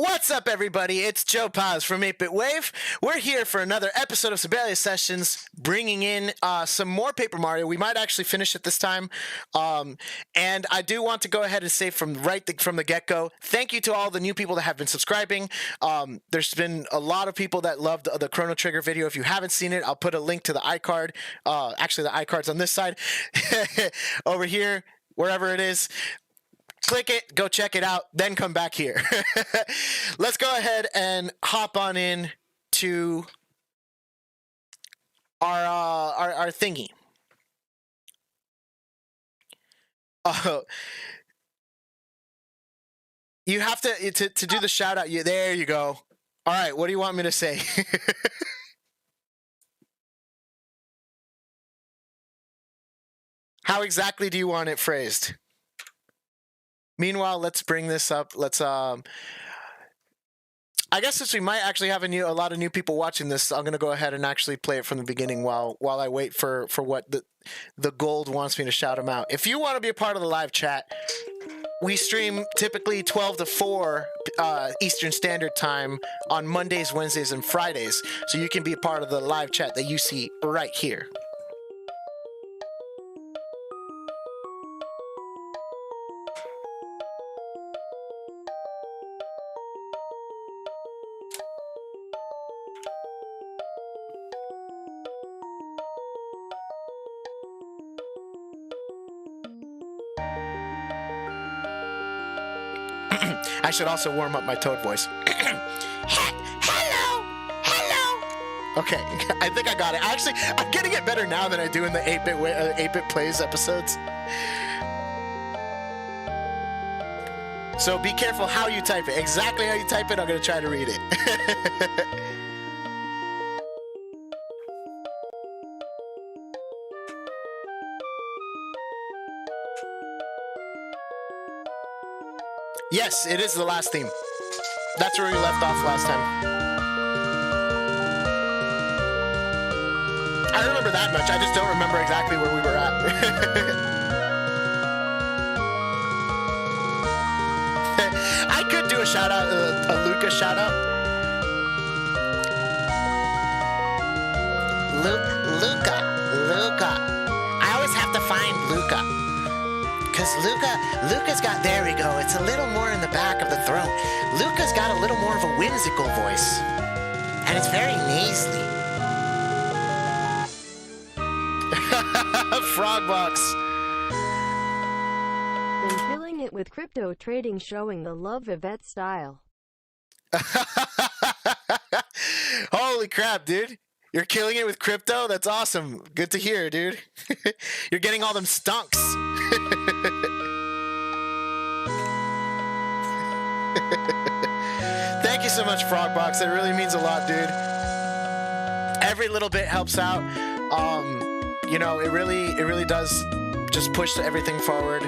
What's up, everybody? It's Joe Paz from 8-Bit Wave. We're here for another episode of Sibelius Sessions, bringing in some more Paper Mario. We might actually finish it this time. And I do want to go ahead and say from the get-go, thank you to all the new people that have been subscribing. There's been a lot of people that loved the Chrono Trigger video. If you haven't seen it, I'll put a link to the iCard. Actually, the iCard's on this side. Over here, wherever it is. Click it, go check it out, then come back here. Let's go ahead and hop on in to our thingy. You have to do the shout out. There you go. All right, what do you want me to say? How exactly do you want it phrased? Meanwhile, let's bring this up. Let's I guess since we might actually have a lot of new people watching this, I'm gonna go ahead and actually play it from the beginning while I wait for what the gold wants me to shout them out. If you want to be a part of the live chat, we stream typically 12 to 4 Eastern Standard Time on Mondays, Wednesdays, and Fridays, so you can be a part of the live chat that you see right here. I should also warm up my Toad voice. Hello. Okay, I think I got it. Actually, I'm getting it better now than I do in the 8-Bit Plays episodes. So be careful how you type it. Exactly how you type it, I'm going to try to read it. Yes, it is the last theme. That's where we left off last time. I remember that much. I just don't remember exactly where we were at. I could do a shout out, a Luca shout out. Luca. I always have to find Luca. Because Luca's got, there we go, it's a little more in the back of the throat. Luca's got a little more of a whimsical voice. And it's very nasally. Frogbox. Been killing it with crypto trading, showing the love Yvette style. Holy crap, dude. You're killing it with crypto? That's awesome. Good to hear, dude. You're getting all them stunks. Thank you so much, Frogbox. That really means a lot, dude. Every little bit helps out. You know, it really does just push everything forward.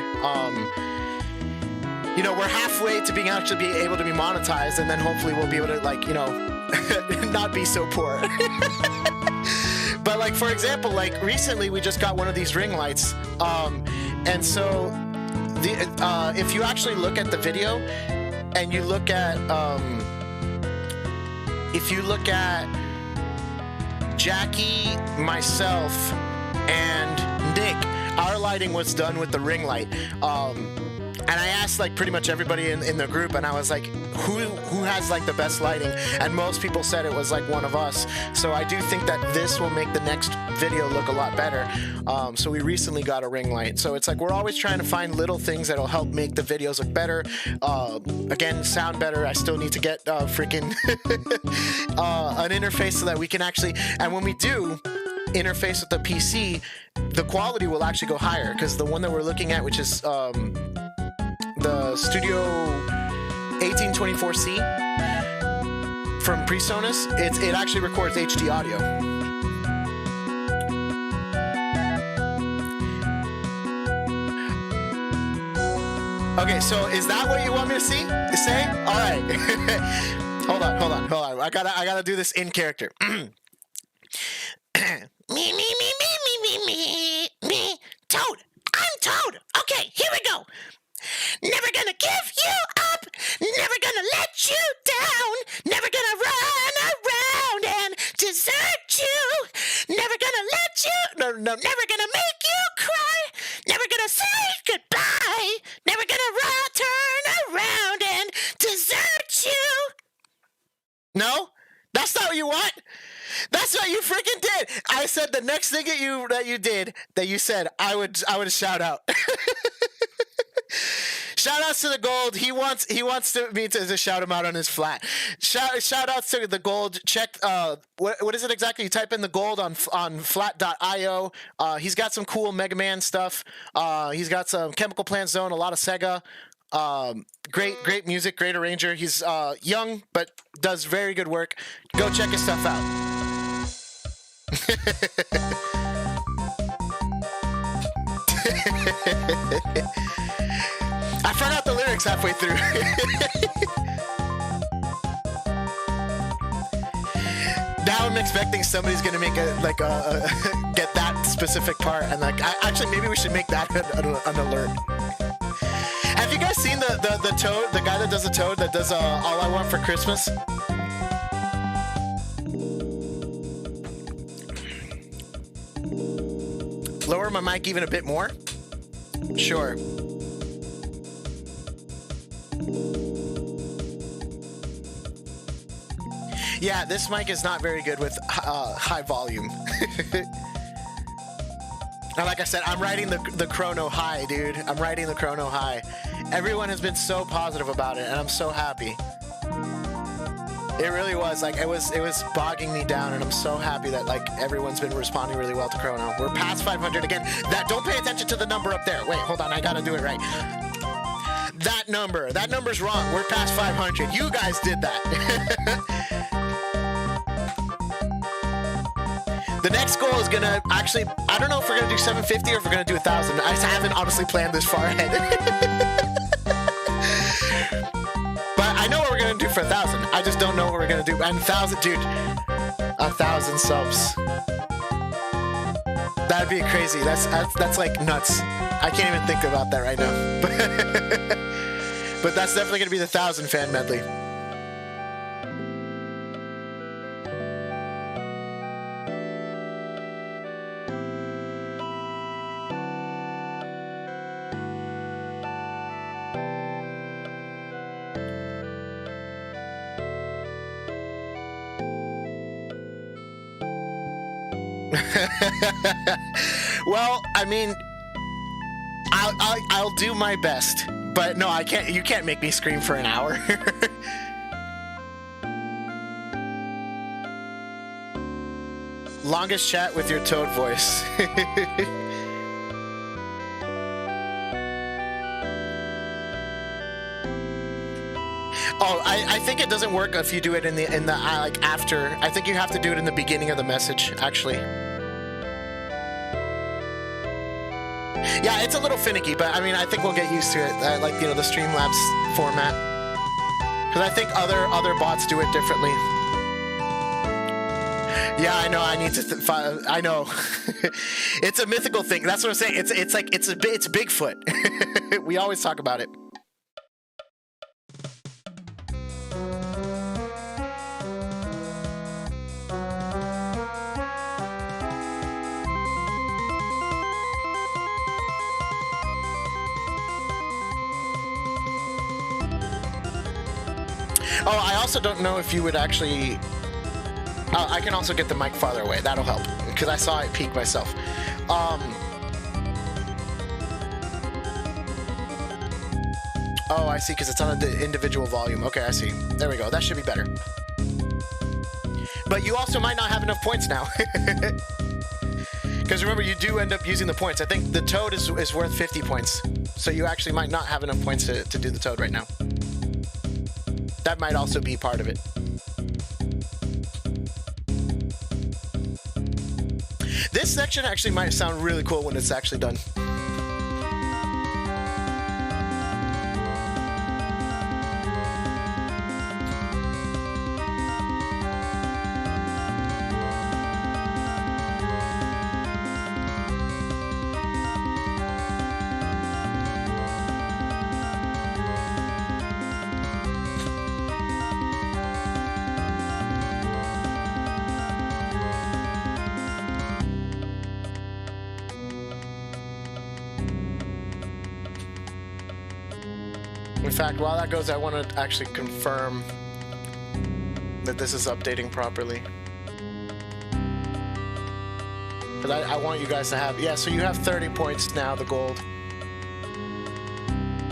You know, we're halfway to being actually able to be monetized, and then hopefully we'll be able to, like, you know, not be so poor. But, like, for example, like, recently we just got one of these ring lights. And so if you actually look at the video and you look at if you look at Jackie, myself, and Nick, our lighting was done with the ring light. And I asked, like, pretty much everybody in the group, and I was like, who has, like, the best lighting? And most people said it was, like, one of us. So I do think that this will make the next video look a lot better. So we recently got a ring light. So it's like we're always trying to find little things that'll help make the videos look better. Again, sound better. I still need to get freaking an interface so that we can actually, and when we do interface with the PC, the quality will actually go higher, because the one that we're looking at, which is the Studio 1824C from PreSonus, it actually records HD audio. Okay, so is that what you want me to say? All right. Hold on. I gotta do this in character. Me. Toad. I'm Toad. Okay, here we go. Never gonna give you up. Never gonna let you down. never gonna make you cry, never gonna say goodbye, never gonna turn around and desert you. No, that's not what you want. That's what you freaking did. I said the next thing that you did that you said I would shout out. Shout outs to the Gold. He wants me to shout him out on his flat. Shout outs to the Gold. Check what is it exactly? You type in the Gold on flat.io. He's got some cool Mega Man stuff. He's got some Chemical Plant Zone, a lot of Sega. Great music, great arranger. He's young but does very good work. Go check his stuff out. I found out the lyrics halfway through. Now I'm expecting somebody's gonna make get that specific part, and actually maybe we should make that an alert. Have you guys seen the Toad, the guy that does the Toad that does All I Want for Christmas? Lower my mic even a bit more? Sure. Yeah, this mic is not very good with high volume. And like I said, I'm riding the chrono high, dude. I'm riding the chrono high. Everyone has been so positive about it, and I'm so happy. It really was it was bogging me down, and I'm so happy that everyone's been responding really well to chrono. We're past 500 again. Don't pay attention to the number up there. Wait, hold on, I gotta do it right. That number's wrong. We're past 500. You guys did that. The next goal is gonna actually, I don't know if we're gonna do 750 or if we're gonna do 1,000. I haven't honestly planned this far ahead. But I know what we're gonna do for 1,000. I just don't know what we're gonna do. And 1,000, dude, 1,000 subs. That'd be crazy. That's like nuts. I can't even think about that right now. But that's definitely gonna be the 1,000 fan medley. Well, I mean, I'll do my best, but no, I can't. You can't make me scream for an hour. Longest chat with your Toad voice. Oh, I think it doesn't work if you do it in the after. I think you have to do it in the beginning of the message, actually. Yeah, it's a little finicky, but I mean, I think we'll get used to it. The Streamlabs format, because I think other bots do it differently. Yeah, I know. I need to. I know. It's a mythical thing. That's what I'm saying. It's Bigfoot. We always talk about it. Oh, I also don't know if you would actually... I can also get the mic farther away. That'll help, because I saw it peak myself. Oh, I see, because it's on an individual volume. Okay, I see. There we go. That should be better. But you also might not have enough points now. Because remember, you do end up using the points. I think the Toad is worth 50 points. So you actually might not have enough points to do the Toad right now. That might also be part of it. This section actually might sound really cool when it's actually done. In fact, while that goes, I want to actually confirm that this is updating properly. But I want you guys to have... Yeah, so you have 30 points now, the gold.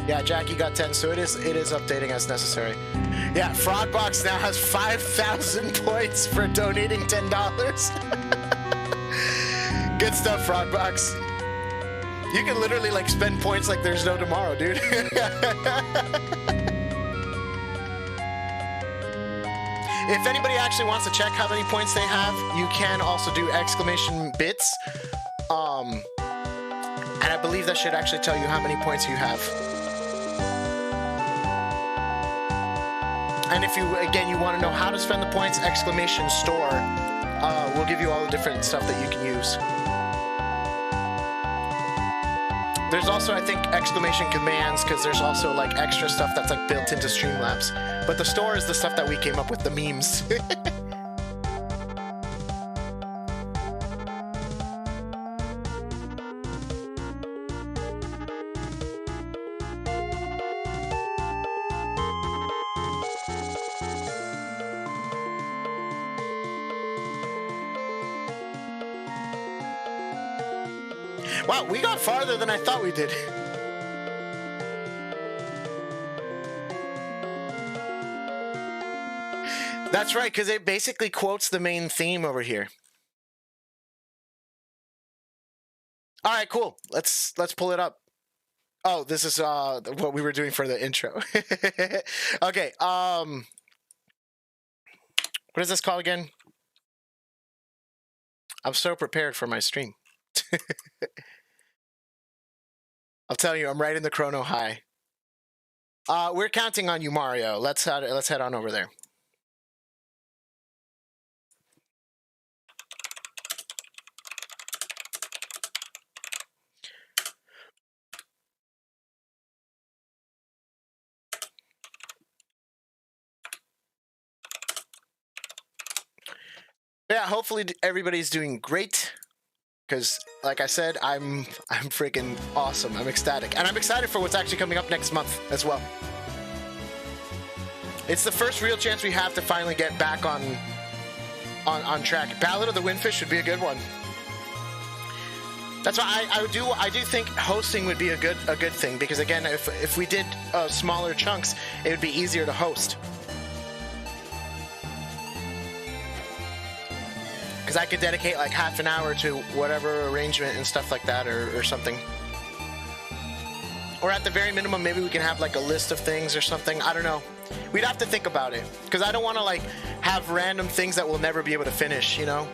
Yeah, Jackie got 10, so it is updating as necessary. Yeah, Frogbox now has 5,000 points for donating $10. Good stuff, Frogbox. You can literally, like, spend points like there's no tomorrow, dude. If anybody actually wants to check how many points they have, you can also do exclamation bits. And I believe that should actually tell you how many points you have. And if you, again, you want to know how to spend the points, exclamation store will give you all the different stuff that you can use. There's also, I think, exclamation commands, because there's also like extra stuff that's like built into Streamlabs. But the store is the stuff that we came up with, the memes. Wow, we got farther than I thought we did. That's right, because it basically quotes the main theme over here. All right, cool. Let's pull it up. Oh, this is what we were doing for the intro. Okay. What is this called again? I'm so prepared for my stream. I'll tell you, I'm right in the chrono high. We're counting on you, Mario. Let's head on over there. Yeah, hopefully everybody's doing great. Because, like I said, I'm freaking awesome. I'm ecstatic. And I'm excited for what's actually coming up next month as well. It's the first real chance we have to finally get back on track. Ballad of the Windfish would be a good one. That's why I do think hosting would be a good thing. Because, again, if we did smaller chunks, it would be easier to host. Because I could dedicate like half an hour to whatever arrangement and stuff like that, or something. Or at the very minimum, maybe we can have like a list of things or something. I don't know. We'd have to think about it. Because I don't want to like have random things that we'll never be able to finish, you know?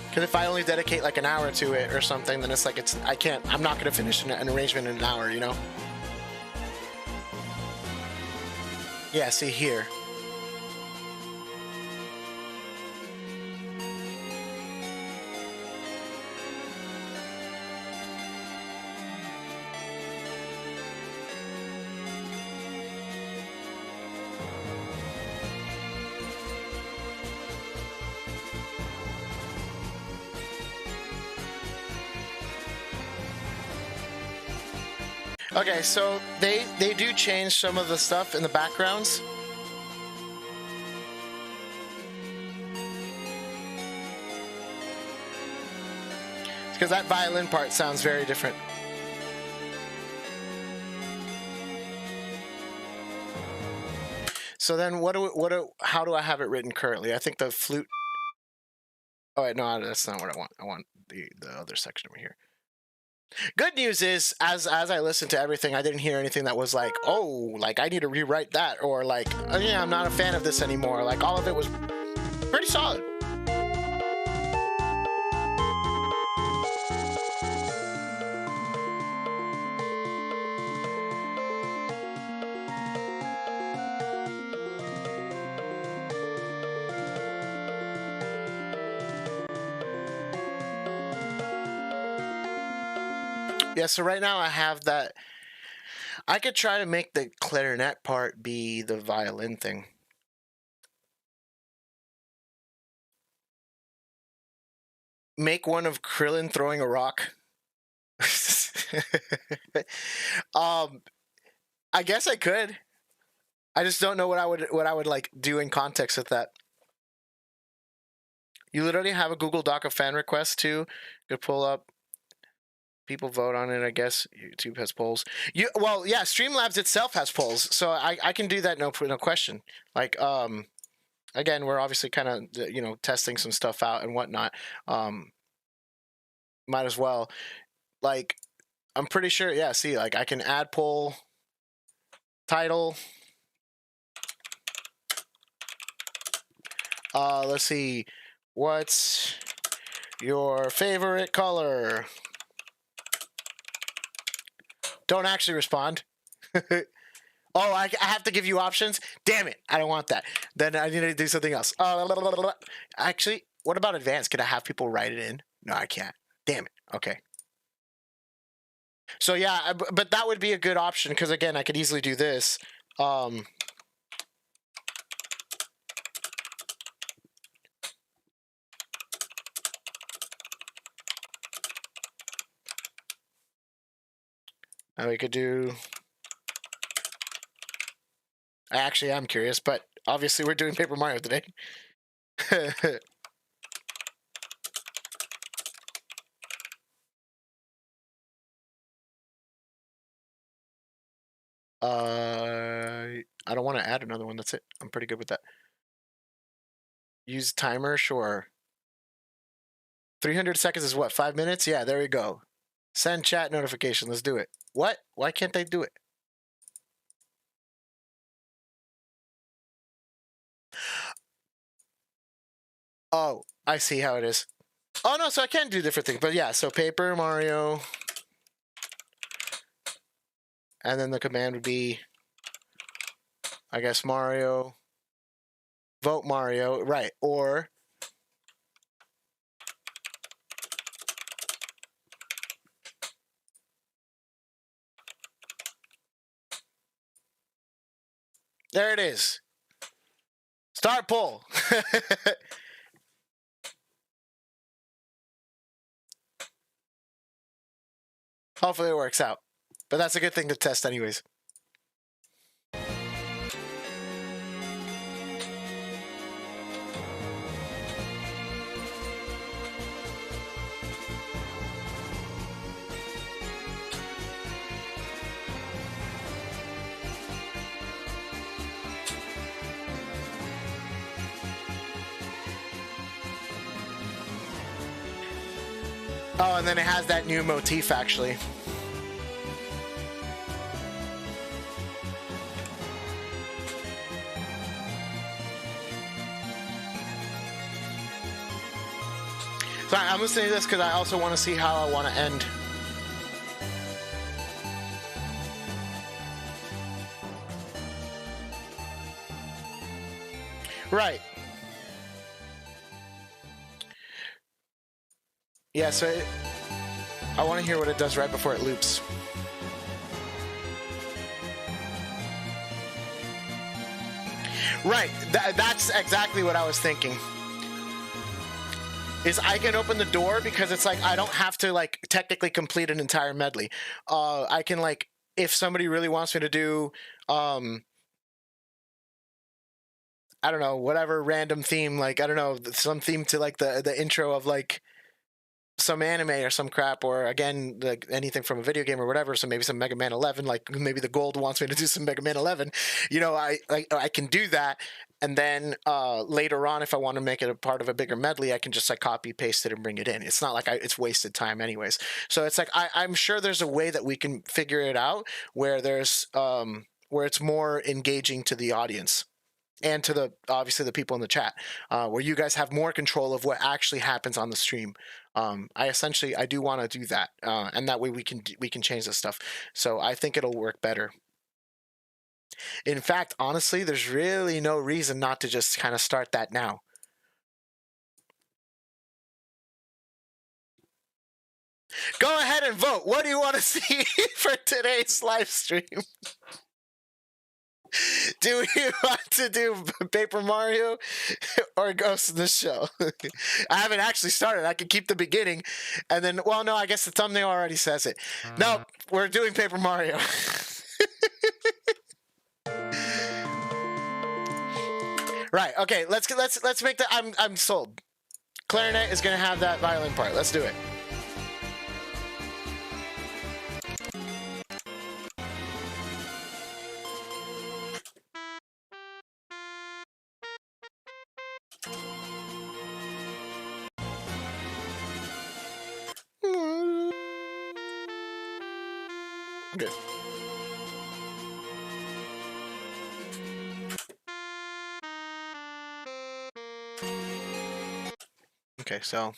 Because if I only dedicate like an hour to it or something, then it's like I'm not going to finish an arrangement in an hour, you know? Yeah, see here. Okay, so they do change some of the stuff in the backgrounds. Because that violin part sounds very different. So then how do I have it written currently? I think the flute... Oh wait, no, that's not what I want. I want the other section over here. Good news is, as I listened to everything, I didn't hear anything that was like, oh, like I need to rewrite that, or like, oh, yeah, I'm not a fan of this anymore. Like all of it was pretty solid. Yeah, so right now I have that. I could try to make the clarinet part be the violin thing. Make one of Krillin throwing a rock. I guess I could. I just don't know what I would like do in context with that. You literally have a Google Doc of fan requests too. Could pull up. People vote on it, I guess. YouTube has polls. Well, yeah, Streamlabs itself has polls, so I can do that no question. Like again, we're obviously kind of testing some stuff out and whatnot. Might as well. Like, I'm pretty sure. Yeah, see, like I can add poll title. Let's see. What's your favorite color? Don't actually respond. Oh, I have to give you options? Damn it. I don't want that. Then I need to do something else. Actually, what about advanced? Can I have people write it in? No, I can't. Damn it. Okay. So yeah, but that would be a good option because again, I could easily do this. And we could do... I actually am curious, but obviously we're doing Paper Mario today. I don't want to add another one. That's it. I'm pretty good with that. Use timer, sure. 300 seconds is what, 5 minutes? Yeah, there we go. Send chat notification. Let's do it. What? Why can't they do it? Oh, I see how it is. Oh, no, so I can do different things. But yeah, so Paper Mario. And then the command would be, I guess, Mario. Vote Mario. Right. Or... there it is. Start poll. Hopefully it works out. But that's a good thing to test anyways. Oh, and then it has that new motif, actually. So I'm listening to this because I also want to see how I want to end. Right. Yeah, so I want to hear what it does right before it loops. Right, that's exactly what I was thinking. Is I can open the door because it's like I don't have to like technically complete an entire medley. I can like, if somebody really wants me to do, I don't know, whatever random theme, like I don't know, some theme to like the intro of like some anime or some crap, or again like anything from a video game or whatever. So maybe some Mega Man 11, like maybe the Gold wants me to do some Mega Man 11. You know, I can do that, and then later on, if I want to make it a part of a bigger medley, I can just like copy paste it and bring it in. It's not like it's wasted time anyways. So it's like I'm sure there's a way that we can figure it out where there's where it's more engaging to the audience. And to the obviously the people in the chat, where you guys have more control of what actually happens on the stream. I do want to do that, and that way we can change this stuff. So I think it'll work better. In fact, honestly, there's really no reason not to just kind of start that now. Go ahead and vote. What do you want to see for today's live stream? Do we want to do Paper Mario or Ghost in the Shell? I haven't actually started. I can keep the beginning and then, well, no, I guess the thumbnail already says it. No, we're doing Paper Mario. Right. Okay. Let's make that. I'm sold. Clarinet is gonna have that violin part. Let's do it. Okay. Okay, so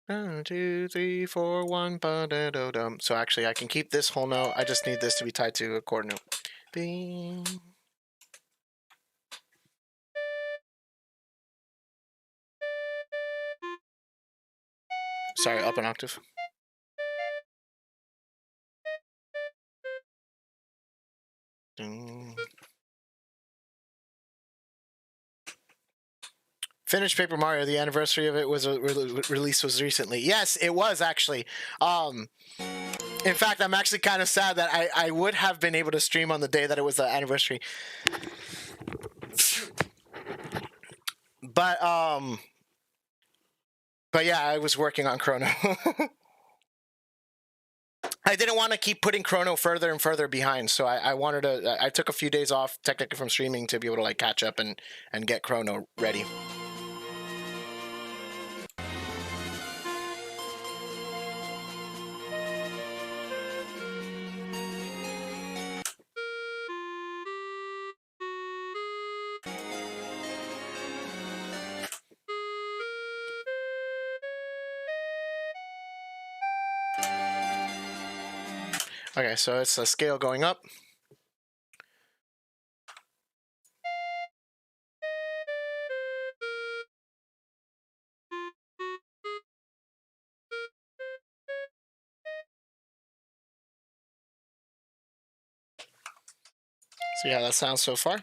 1, 2, 3, 4, 1, ba-da-do-dum. So actually, I can keep this whole note. I just need this to be tied to a chord note. Bing. Sorry, up an octave. Finished Paper Mario. The anniversary of it was release was recently. Yes, it was actually. In fact, I'm actually kind of sad that I would have been able to stream on the day that it was the anniversary. But yeah, I was working on Chrono. I didn't want to keep putting Chrono further and further behind, so I wanted to. I took a few days off, technically from streaming, to be able to like catch up and get Chrono ready. Okay, so it's a scale going up. See how that sounds so far?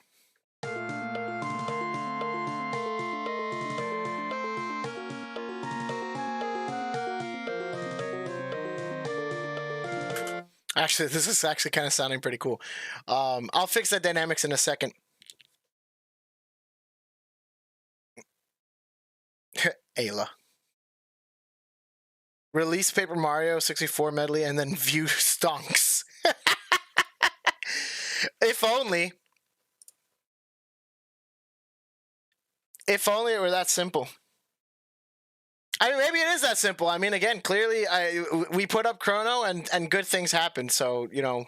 Actually, this is actually kind of sounding pretty cool. I'll fix the dynamics in a second. Ayla. Release Paper Mario 64 medley and then view stonks. If only. If only it were that simple. I mean, maybe it is that simple. I mean, again, clearly, we put up Chrono and good things happened. So, you know,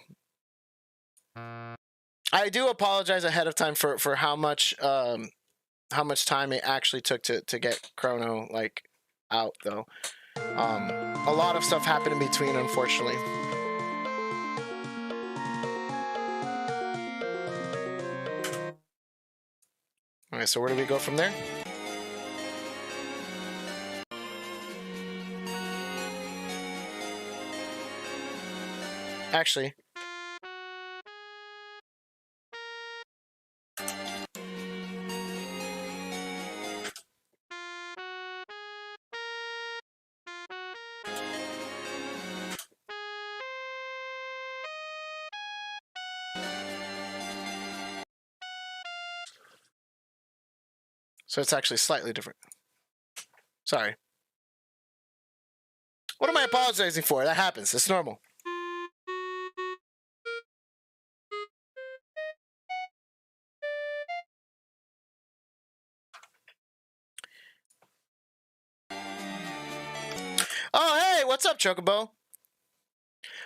I do apologize ahead of time for how much time it actually took to get Chrono like out, though. A lot of stuff happened in between, unfortunately. Okay, so where do we go from there? Actually, so it's actually slightly different. Sorry. What am I apologizing for? That happens. It's normal. Oh, hey, what's up, Chocobo?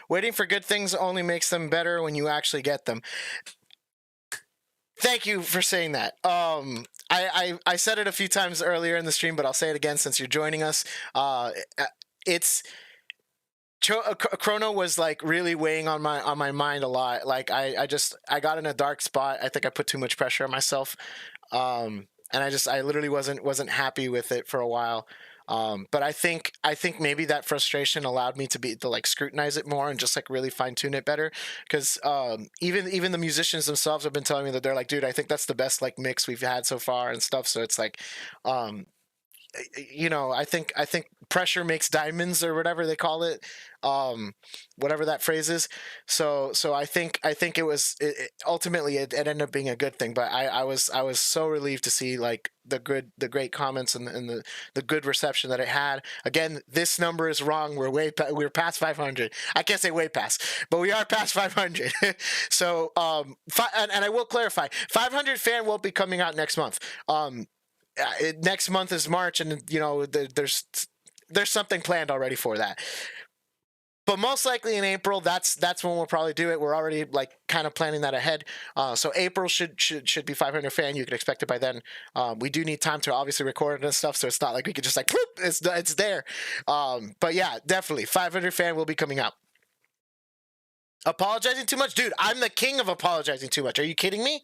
Waiting for good things only makes them better when you actually get them. Thank you for saying that. I said it a few times earlier in the stream, but I'll say it again since you're joining us. Chrono was like really weighing on my mind a lot. Like I got in a dark spot. I think I put too much pressure on myself, and I literally wasn't happy with it for a while. But I think maybe that frustration allowed me to like scrutinize it more and just like really fine tune it better. Because even the musicians themselves have been telling me that they're like, dude, I think that's the best like mix we've had so far and stuff. So it's like, you know, I think pressure makes diamonds or whatever they call it, whatever that phrase is. So I think ultimately it ended up being a good thing. But I was so relieved to see like the great comments and the good reception that it had. Again, this number is wrong. We're past 500. I can't say way past, but we are past 500. So and I will clarify, 500 fan won't be coming out next month. Next month is March, and you know there's something planned already for that. But most likely in April, that's when we'll probably do it. We're already like kind of planning that ahead. So April should be 500 fan. You can expect it by then. We do need time to obviously record it and stuff, so it's not like we could just like whoop, it's there. But yeah, definitely 500 fan will be coming out. Apologizing too much, dude. I'm the king of apologizing too much. Are you kidding me?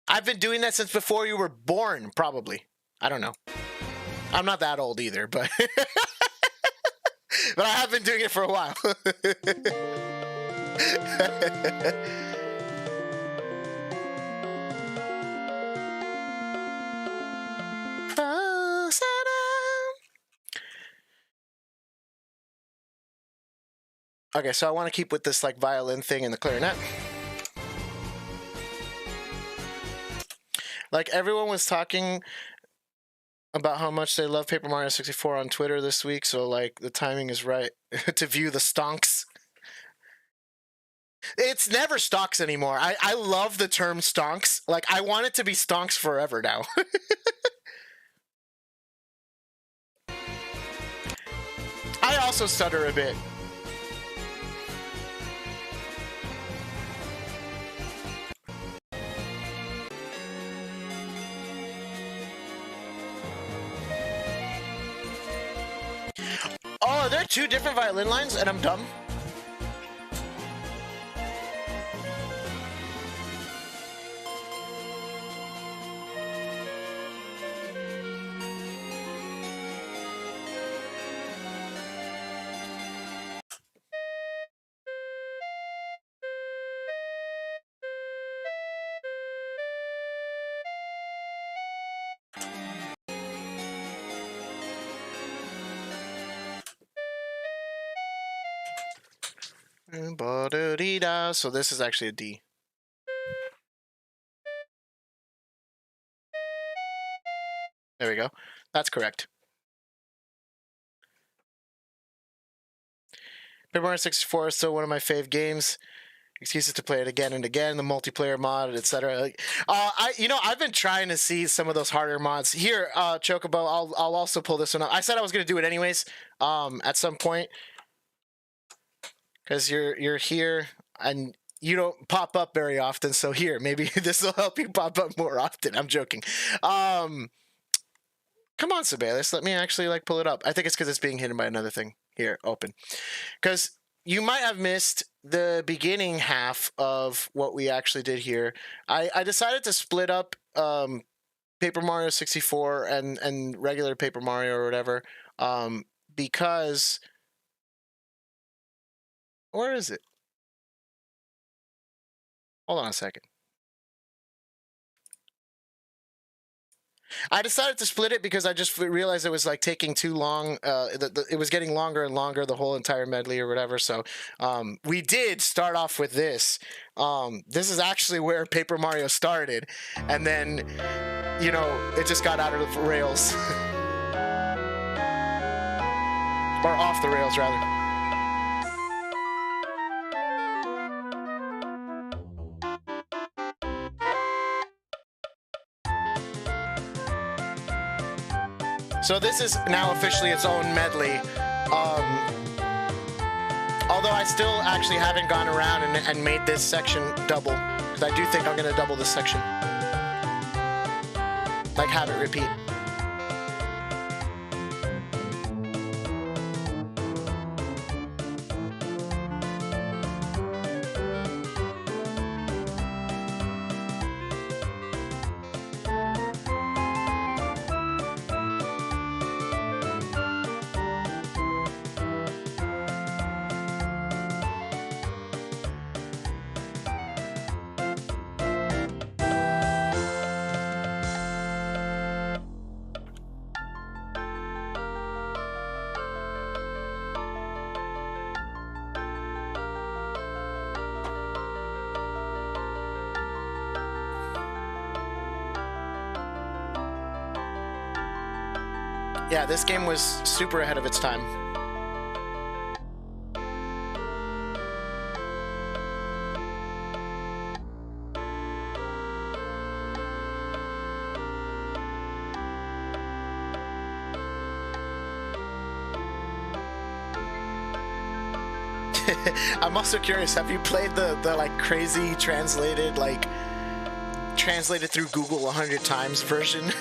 I've been doing that since before you were born, probably. I don't know. I'm not that old either, but but I have been doing it for a while. Okay, so I want to keep with this like violin thing and the clarinet. Like everyone was talking about how much they love Paper Mario 64 on Twitter this week, so like the timing is right to view the stonks. It's never stonks anymore. I love the term stonks. Like I want it to be stonks forever now. I also stutter a bit. Oh, are there two different violin lines and I'm dumb? So this is actually a D. There we go. That's correct. Paper Mario 64 is still one of my fave games. Excuses to play it again and again. The multiplayer mod, etc. I've been trying to see some of those harder mods. Here, Chocobo, I'll also pull this one up. I said I was gonna do it anyways. At some point, because you're here and you don't pop up very often. So here, maybe this will help you pop up more often. I'm joking. Come on, Sibelius. Let me actually like pull it up. I think it's because it's being hidden by another thing. Here, open. Because you might have missed the beginning half of what we actually did here. I decided to split up Paper Mario 64 and regular Paper Mario or whatever because... Where is it? Hold on a second. I decided to split it because I just realized it was like taking too long. It was getting longer and longer, the whole entire medley or whatever. So we did start off with this. This is actually where Paper Mario started. And then, you know, it just got out of the rails. Or off the rails, rather. So this is now officially its own medley. Although I still actually haven't gone around and made this section double, because I do think I'm going to double this section. Like have it repeat. Yeah, this game was super ahead of its time. I'm also curious, have you played the like crazy translated through Google 100 times version?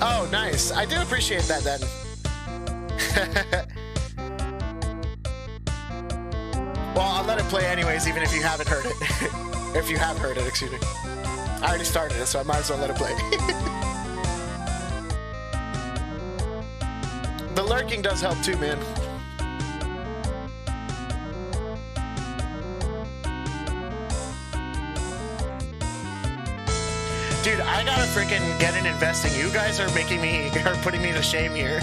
Oh, nice. I do appreciate that then. Well, I'll let it play anyways, even if you haven't heard it. If you have heard it, excuse me. I already started it, so I might as well let it play. The lurking does help too, man. Dude, I gotta freaking get in investing. You guys are putting me to shame here.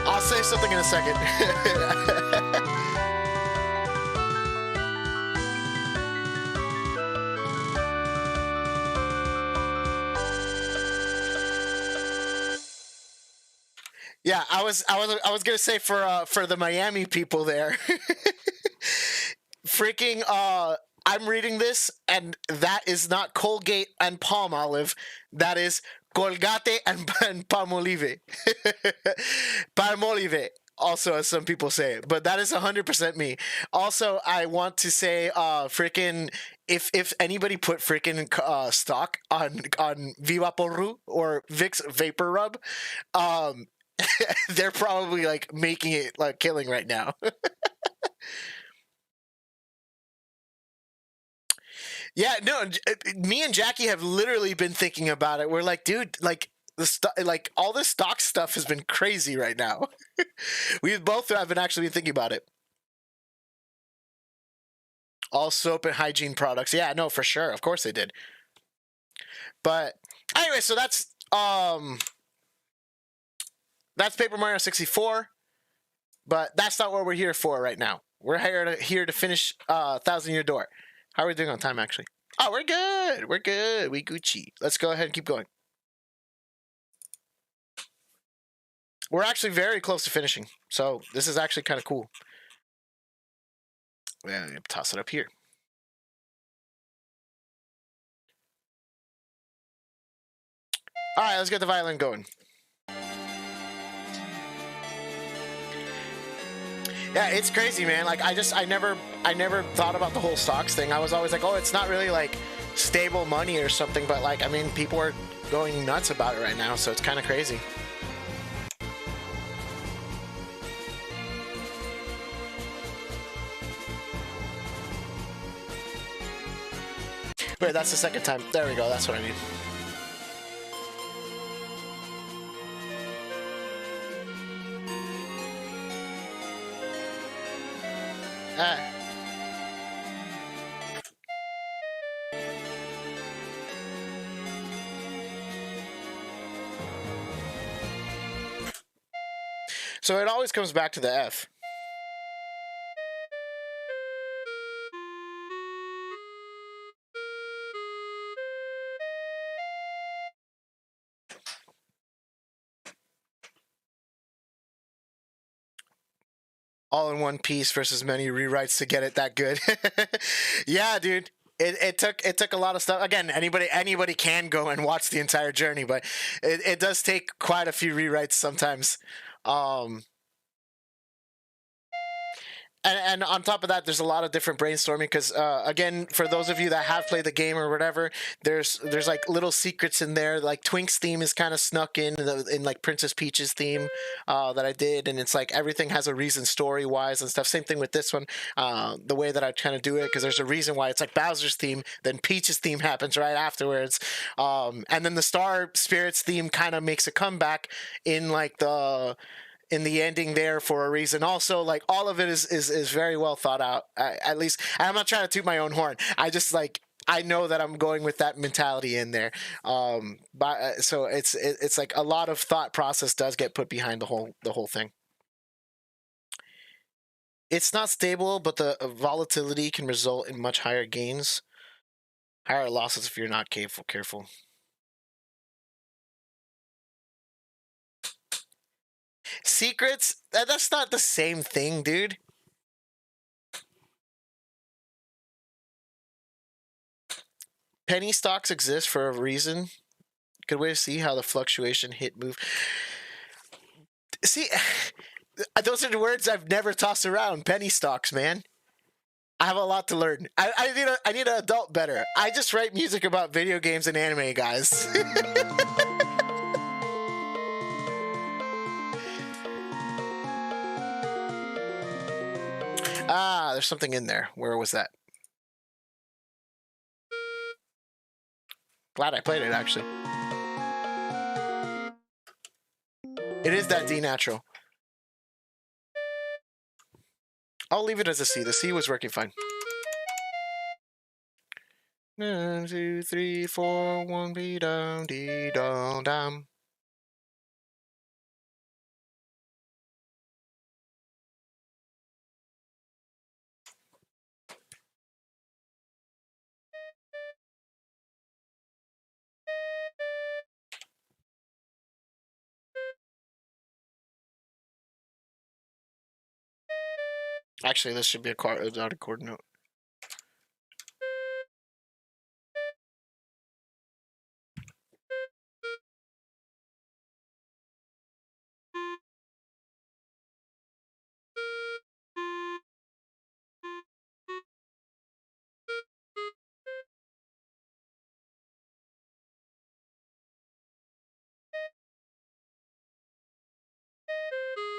I'll say something in a second. Yeah, I was gonna say for the Miami people there. Freaking I'm reading this and that is not Colgate and Palmolive. That is Colgate and Palmolive. Palmolive, also, as some people say it, but that is 100% me. Also, I want to say, freaking, if anybody put freaking stock on Vivaporu or Vicks Vapor Rub, they're probably like making it like killing right now. Yeah, no, me and Jackie have literally been thinking about it. We're like, dude, like like all this stock stuff has been crazy right now. We both have been actually thinking about it. All soap and hygiene products. Yeah, no, for sure. Of course they did. But anyway, so that's Paper Mario 64. But that's not what we're here for right now. We're here to finish 1,000 Year Door. How are we doing on time, actually? Oh, we're good. We're good. We Gucci. Let's go ahead and keep going. We're actually very close to finishing. So this is actually kind of cool. Yeah, toss it up here. All right, let's get the violin going. Yeah, it's crazy, man. Like I never thought about the whole stocks thing. I was always like, oh, it's not really like stable money or something, but like, I mean, people are going nuts about it right now, so it's kind of crazy. Wait, that's the second time. There we go. That's what I need. So it always comes back to the F. All in one piece versus many rewrites to get it that good. Yeah, dude. It took a lot of stuff. Again, anybody can go and watch the entire journey, but it does take quite a few rewrites sometimes. And on top of that, there's a lot of different brainstorming because, again, for those of you that have played the game or whatever, there's like little secrets in there. Like Twink's theme is kind of snuck in like Princess Peach's theme that I did, and it's like everything has a reason story wise and stuff. Same thing with this one, the way that I kind of do it, because there's a reason why it's like Bowser's theme, then Peach's theme happens right afterwards, and then the Star Spirits theme kind of makes a comeback in like in the ending there for a reason. Also, like all of it is very well thought out. At least, and I'm not trying to toot my own horn. I just like I know that I'm going with that mentality in there. But so it's like a lot of thought process does get put behind the whole thing. It's not stable, but the volatility can result in much higher gains, higher losses if you're not careful. Secrets? That's not the same thing, dude. Penny stocks exist for a reason. Good way to see how the fluctuation hit move. See, those are the words I've never tossed around. Penny stocks, man. I have a lot to learn. I need an adult better. I just write music about video games and anime, guys. Ah, there's something in there. Where was that? Glad I played it, actually. It is that D natural. I'll leave it as a C. The C was working fine. 1, 2, 3, 4, 1, be dum, dee dum, dum. Actually, this should be a dotted chord note.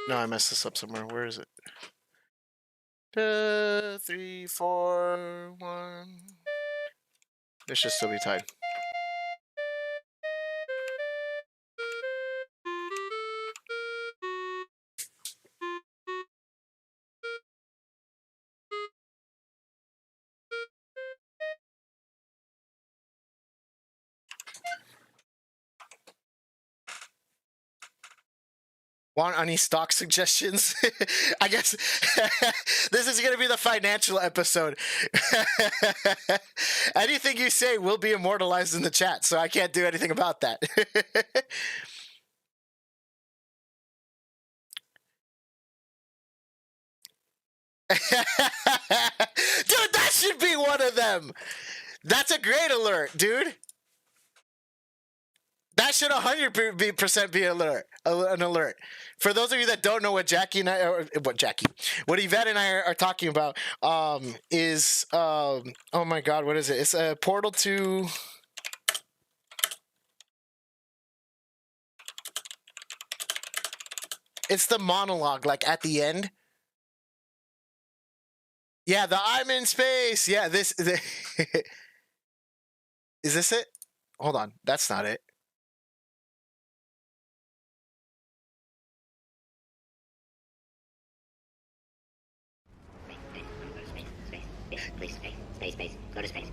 No, I messed this up somewhere. Where is it? 2, 3, 4, 1. This should still be tied. Want any stock suggestions? I guess this is going to be the financial episode. Anything you say will be immortalized in the chat, so I can't do anything about that. Dude, that should be one of them. That's a great alert, dude. That should 100% be an alert. For those of you that don't know what Yvette and I are talking about, is oh my God, what is it? It's a portal to. It's the monologue, like at the end. Yeah, the I'm in space. Yeah, is this it? Hold on, that's not it. Space. Go to space.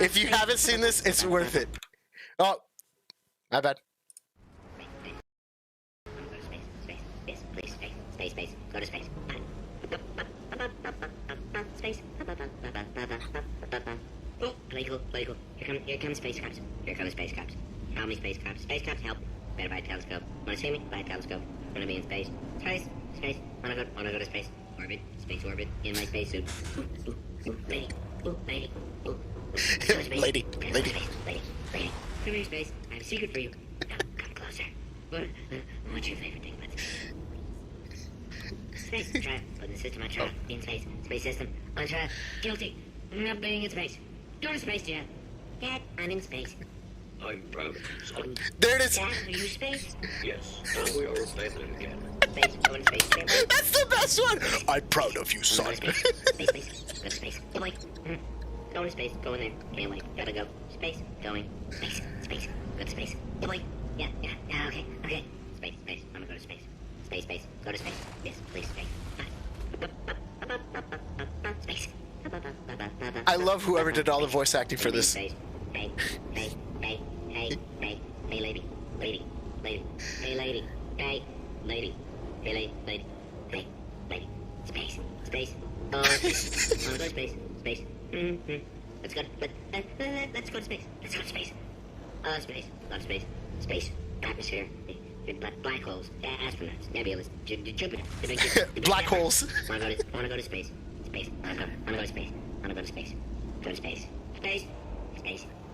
If you haven't seen this, it's worth it. Oh, my bad. space, space, go to space. Space. Oh, play cool. Here comes space cops. Here come the space cops. Help me, space cops. Space cops, help. Better buy a telescope. Wanna see me? Buy a telescope. Wanna be in space. Space. Wanna go to space. Orbit. Space orbit. In my spacesuit. Lady. Lady. Come here, space. I have a secret for you. Come closer. What's your favorite thing about space? Try it. Put in the system on trial. Be in space. Space system. On trial. Guilty. I'm not being in space. Go to space, Dad. Dad, I'm in space. I'm proud of you, son. There it is. Dad, are you space? Yes, now we are a family again. Space. Go in space. That's the best one. I'm proud of you, son. Space. Go to space. Go away. Go to space. Go in there. Can't wait. Gotta go. Space. Going. Space. Go to space. Go away. Yeah. Okay. Space. I'm gonna go to space. Space. Go to space. Yes, please, space. Space. I love whoever did all the voice acting for this. Hey, lady. Hey, lady. Space. Oh, space. Wanna go to space. Let's go. Let's go to space. Space. Go to space. Space. Atmosphere. Black holes. Astronauts. Nebulas. Jupiter. Black holes. Wanna go to space. Wanna go to space. Go to space. Space.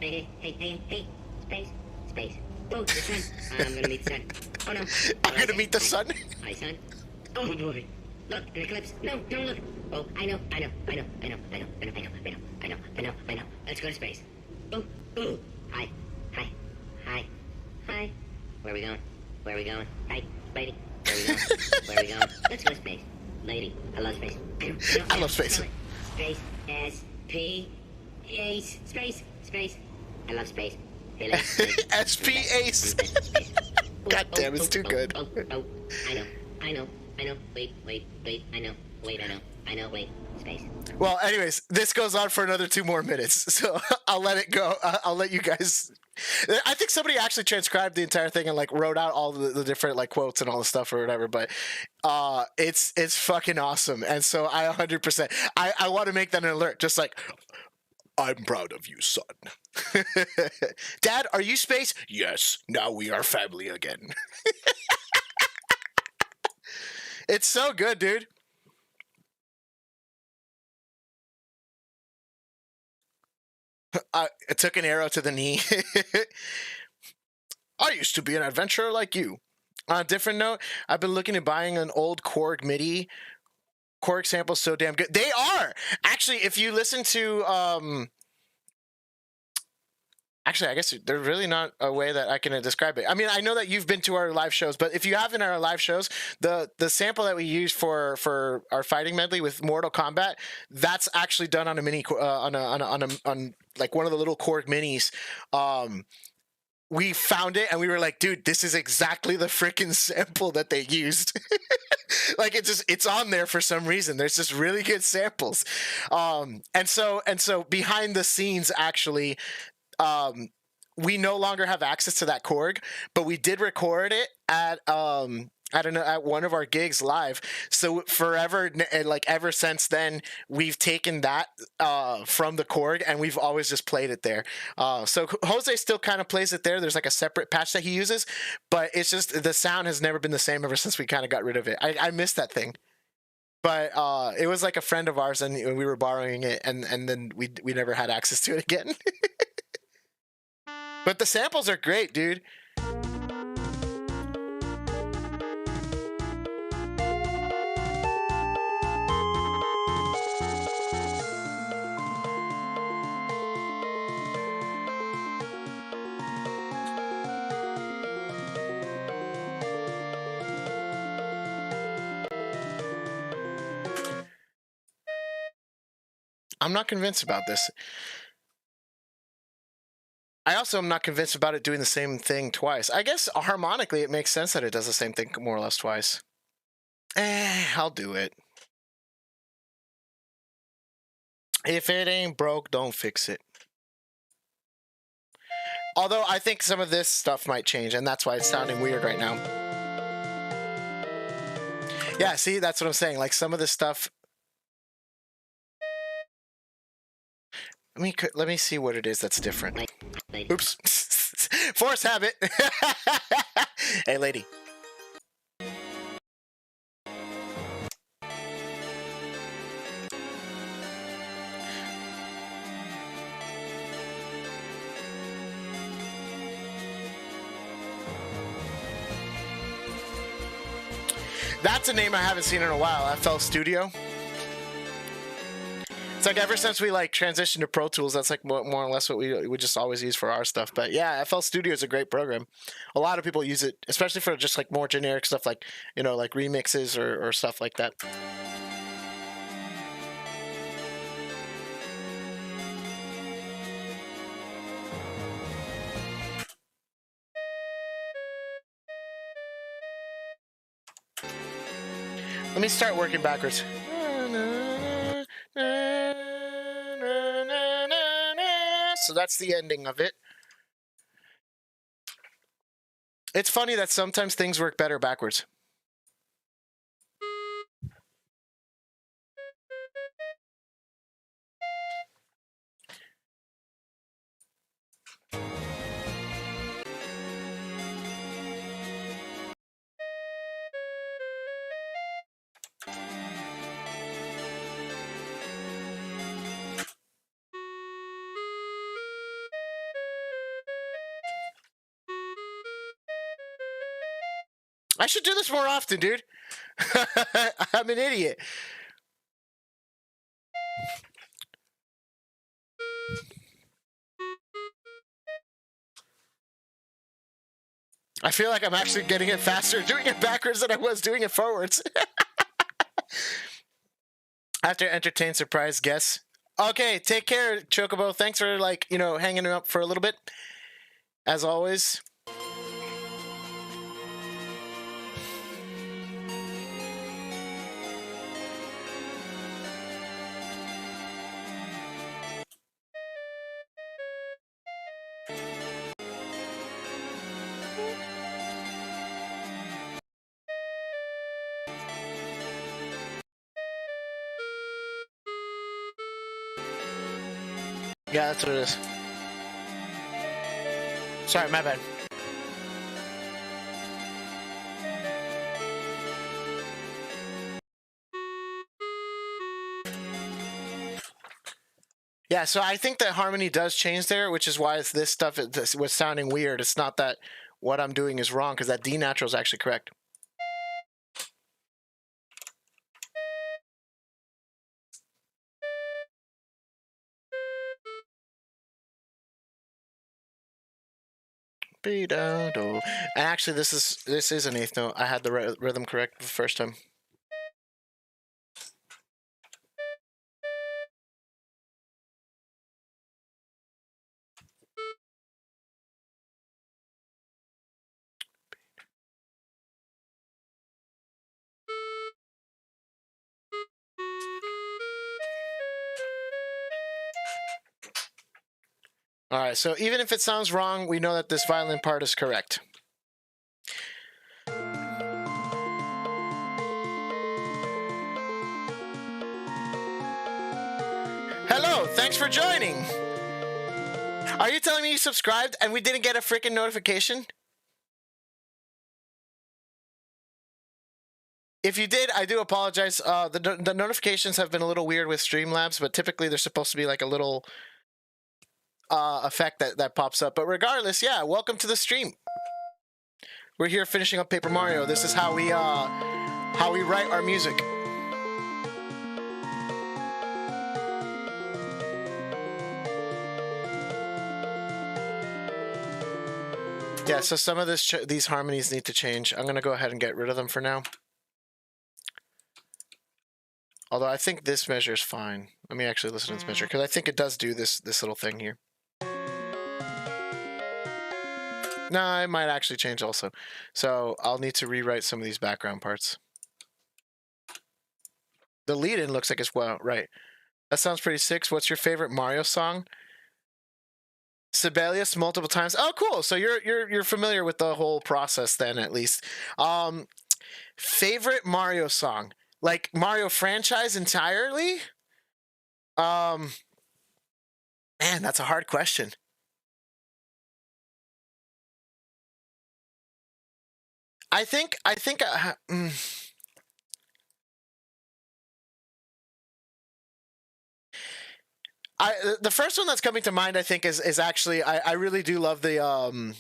Hey. Space. Oh, the sun. I'm gonna meet the sun. Oh no. I'm gonna meet the sun. Hi, son. Oh boy. Look, an eclipse. No, don't look. Oh, I know. Let's go to space. Oh. Hi. Where are we going? Hi, lady. Where are we going? Let's go to space. Lady, I love space. I love space. Space. S-P-A-C. Space. I love space. Hey, lady. SP Ace. God damn, it's too good. Oh, I know. Wait. I know. Wait. Space. Well, anyways, this goes on for another 2 more minutes, so I'll let it go. I'll let you guys. I think somebody actually transcribed the entire thing and like wrote out all the different like quotes and all the stuff or whatever. But it's fucking awesome, and so I 100%. I want to make that an alert, just like. I'm proud of you, son. Dad, are you space? Yes. Now we are family again. It's so good, dude. I took an arrow to the knee. I used to be an adventurer like you. On a different note, I've been looking at buying an old Korg MIDI. Korg samples so damn good. They are! Actually, if you listen to... Actually, I guess there's really not a way that I can describe it. I mean, I know that you've been to our live shows, but if you haven't our live shows, the sample that we use for our fighting medley with Mortal Kombat, that's actually done on a mini on like one of the little Korg minis. We found it and we were like, dude, this is exactly the freaking sample that they used. Like it's on there for some reason. There's just really good samples. And so behind the scenes, actually, we no longer have access to that Korg, but we did record it at one of our gigs live. So forever, like ever since then, we've taken that from the Korg and we've always just played it there. So Jose still kind of plays it there. There's like a separate patch that he uses, but it's just the sound has never been the same ever since we kind of got rid of it. I miss that thing. But it was like a friend of ours and we were borrowing it and then we never had access to it again. But the samples are great, dude. I'm not convinced about this. I also am not convinced about it doing the same thing twice. I guess harmonically it makes sense that it does the same thing more or less twice. I'll do it. If it ain't broke, don't fix it. Although I think some of this stuff might change, and that's why it's sounding weird right now. Yeah, see, that's what I'm saying. Like some of this stuff. Let me see what it is that's different. Oops. Force habit. Hey, lady. That's a name I haven't seen in a while. FL Studio. It's like ever since we like transitioned to Pro Tools, that's like more or less what we just always use for our stuff. But yeah, FL Studio is a great program. A lot of people use it, especially for just like more generic stuff, like like remixes or stuff like that. Let me start working backwards. So that's the ending of it. It's funny that sometimes things work better backwards. I should do this more often, dude. I'm an idiot. I feel like I'm actually getting it faster doing it backwards than I was doing it forwards. I have to entertain surprise guests. Okay, take care, Chocobo. Thanks for hanging up for a little bit. As always. Yeah, that's what it is. Sorry, my bad. Yeah, so I think that harmony does change there, which is why this stuff was sounding weird. It's not that what I'm doing is wrong, because that D natural is actually correct. And actually, this is an eighth note. I had the rhythm correct the first time. All right, so even if it sounds wrong, we know that this violin part is correct. Hello, thanks for joining. Are you telling me you subscribed and we didn't get a freaking notification? If you did, I do apologize. The notifications have been a little weird with Streamlabs, but typically they're supposed to be like a little effect that pops up. But regardless, yeah, welcome to the stream. We're here finishing up Paper Mario. This is how we write our music. Yeah, so some of these harmonies need to change. I'm gonna go ahead and get rid of them for now. Although I think this measure is fine. Let me actually listen to this measure, because I think it does do this little thing here. No, I might actually change also. So I'll need to rewrite some of these background parts. The lead-in looks like it's well, right. That sounds pretty sick. What's your favorite Mario song? Sibelius multiple times. Oh, cool. So you're familiar with the whole process then, at least. Favorite Mario song? Like Mario franchise entirely? Um, Man, that's a hard question. The first one that's coming to mind, I think, is actually I really do love the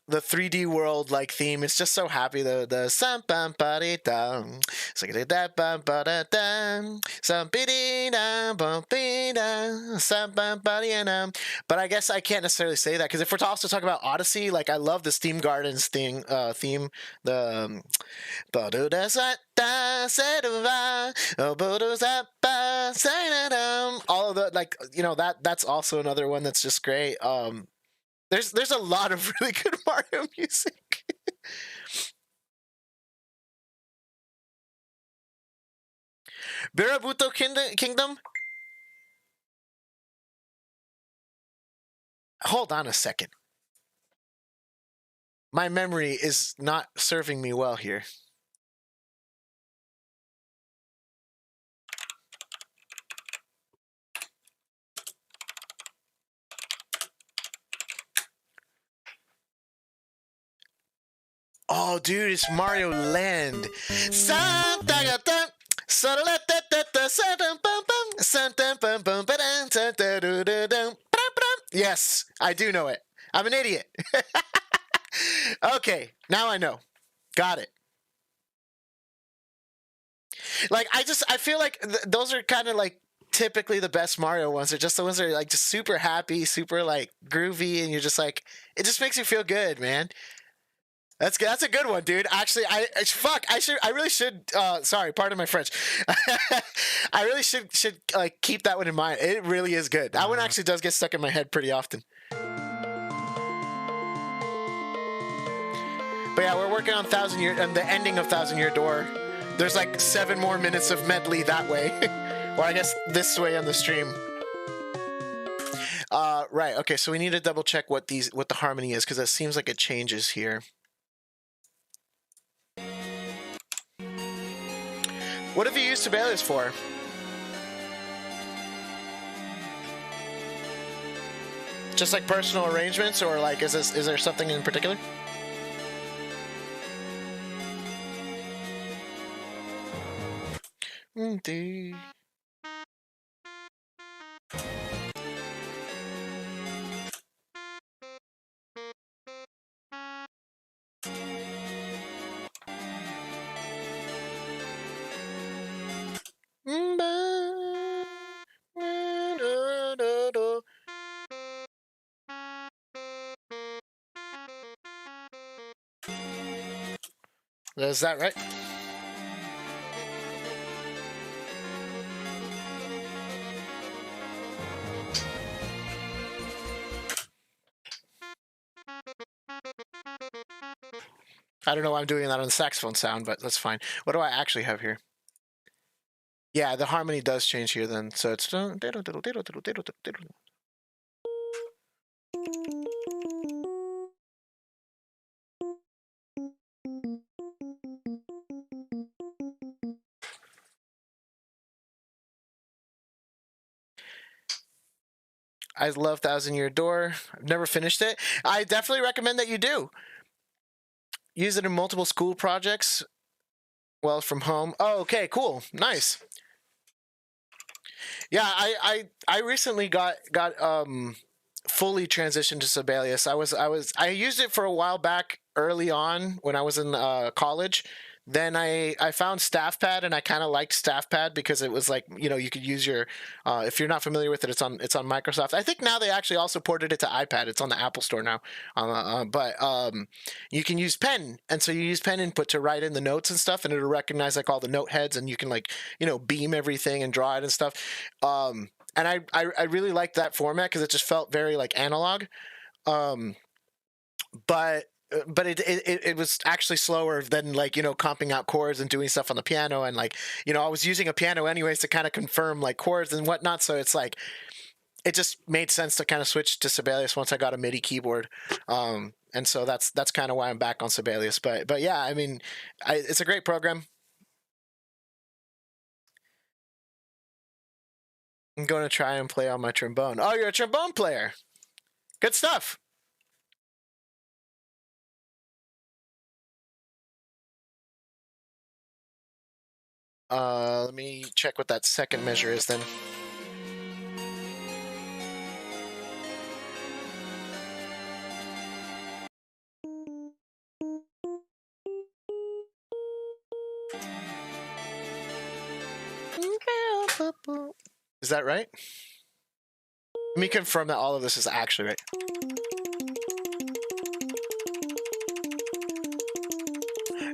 3D world like theme. It's just so happy. The sam bam ba dee dum, da bam ba da dum, sam biddy dum bum bee dum, sam bam ba dee dum. But I guess I can't necessarily say that because if we're also talking about Odyssey, like I love the Steam Gardens theme, the all of the like that's also another one that's just great. There's a lot of really good Mario music. Birabuto Kingdom. Hold on a second. My memory is not serving me well here. Oh, dude, it's Mario Land. Yes, I do know it. I'm an idiot. Okay, now I know. Got it. Like I feel like those are kind of like typically the best Mario ones. They're just the ones that are like just super happy, super like groovy, and you're just like it just makes you feel good, man. That's good. That's a good one, dude. Actually, I really should. Sorry, pardon my French. I really should like keep that one in mind. It really is good. That one actually does get stuck in my head pretty often. But yeah, we're working on 1,000 Year and the ending of 1,000 Year Door. There's like 7 more minutes of medley that way, or I guess this way on the stream. Right. Okay. So we need to double check what the harmony is because it seems like it changes here. What have you used Sibelius for? Just like personal arrangements, or like is there something in particular? Indeed. Is that right? I don't know why I'm doing that on the saxophone sound, but that's fine. What do I actually have here? Yeah, the harmony does change here then. So it's I love 1,000 Year Door. I've never finished it. I definitely recommend that you do. Use it in multiple school projects. Well, from home. Oh, okay, cool, nice. Yeah, I recently got fully transitioned to Sibelius. I used it for a while back early on when I was in college. Then I found Staff Pad, and I kind of liked Staff Pad because it was like you could use your if you're not familiar with it, it's on Microsoft. I think now they actually also ported it to iPad. It's on the Apple Store now. But you can use pen, and so you use pen input to write in the notes and stuff, and it'll recognize like all the note heads, and you can like beam everything and draw it and stuff. And I really liked that format because it just felt very like analog. But it was actually slower than like comping out chords and doing stuff on the piano, and like I was using a piano anyways to kind of confirm like chords and whatnot, so it's like it just made sense to kind of switch to Sibelius once I got a MIDI keyboard. And so that's kind of why I'm back on Sibelius. But yeah, I mean, it's a great program. I'm going to try and play on my trombone. Oh, you're a trombone player. Good stuff. Let me check what that second measure is then. Is that right? Let me confirm that all of this is actually right.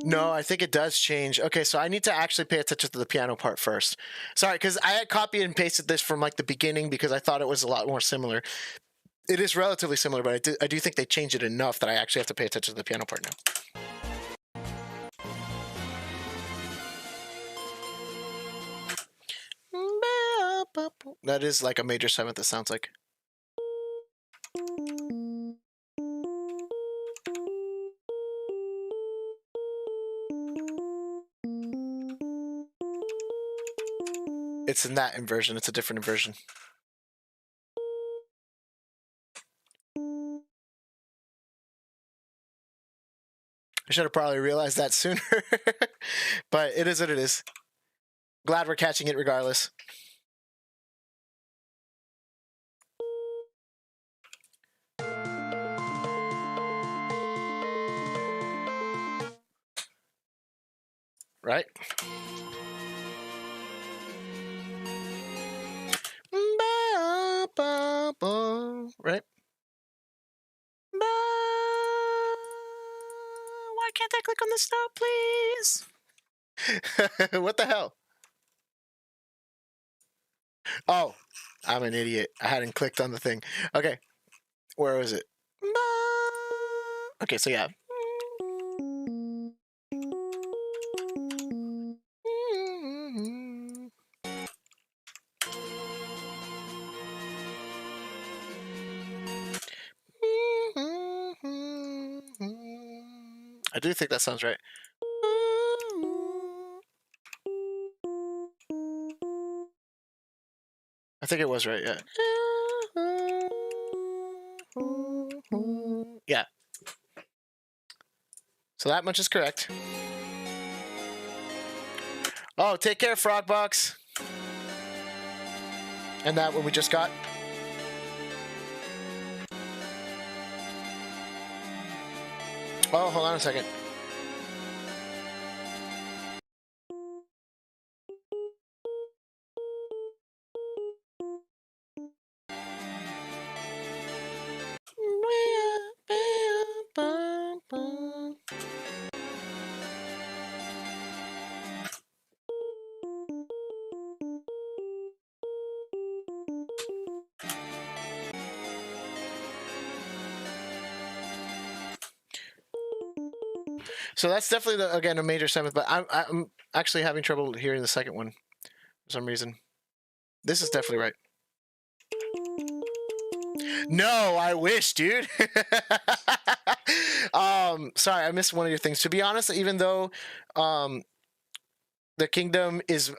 No, I think it does change. Okay, so I need to actually pay attention to the piano part first. Sorry, because I had copied and pasted this from like the beginning because I thought it was a lot more similar. It is relatively similar, but I do think they changed it enough that I actually have to pay attention to the piano part now. That is like a major seventh, it sounds like. It's in that inversion. It's a different inversion. I should have probably realized that sooner. But it is what it is. Glad we're catching it regardless. Right? Right? Why can't I click on the stop, please? What the hell? Oh, I'm an idiot. I hadn't clicked on the thing. Okay. Where was it? Okay, so yeah. I do think that sounds right. I think it was right, yeah. Yeah. So that much is correct. Oh, take care, Frogbox. And that one we just got. Oh, hold on a second. So that's definitely, again, a major seventh, but I'm actually having trouble hearing the second one for some reason. This is definitely right. No, I wish, dude. Sorry, I missed one of your things. To be honest, even though the Kingdom is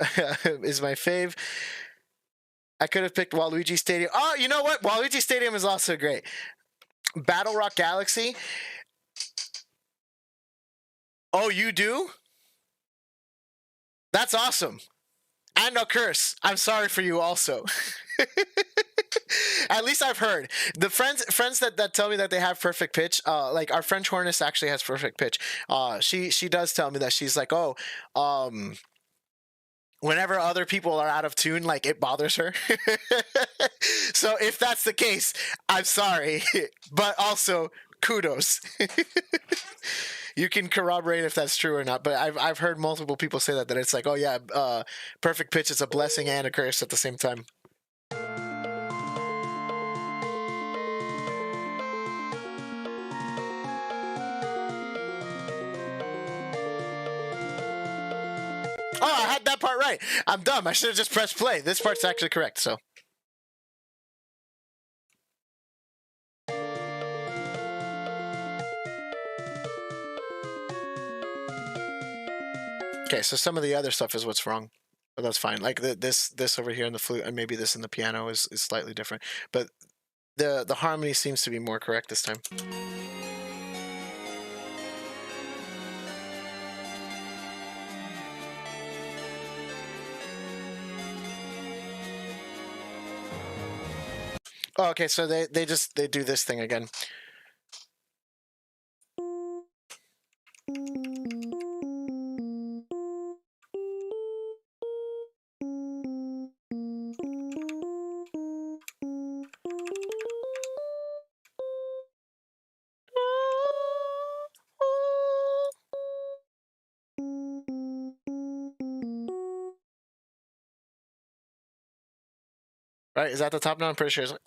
is my fave, I could have picked Waluigi Stadium. Oh, you know what? Waluigi Stadium is also great. Battle Rock Galaxy. Oh, you do? That's awesome. And no curse. I'm sorry for you also. At least I've heard. The friends that tell me that they have perfect pitch, like our friend Hornus actually has perfect pitch. She does tell me that she's like, oh, whenever other people are out of tune, like it bothers her. So if that's the case, I'm sorry, but also kudos. You can corroborate if that's true or not, but I've heard multiple people say that it's like, oh yeah, perfect pitch is a blessing and a curse at the same time. Oh, I had that part right. I'm dumb. I should have just pressed play. This part's actually correct, so. Okay, so some of the other stuff is what's wrong, but that's fine. Like this over here in the flute, and maybe this in the piano is slightly different, but the harmony seems to be more correct this time. Oh, okay, so they do this thing again. Right? Is that the top note? I'm pretty sure it's like.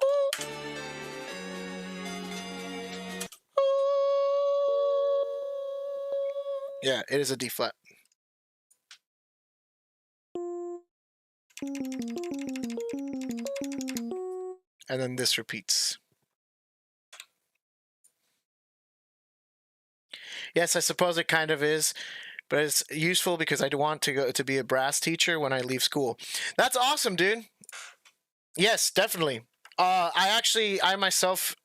Yeah, it is a D flat. And then this repeats. Yes, I suppose it kind of is, but it's useful because I want to go to be a brass teacher when I leave school. That's awesome, dude. Yes, definitely. I myself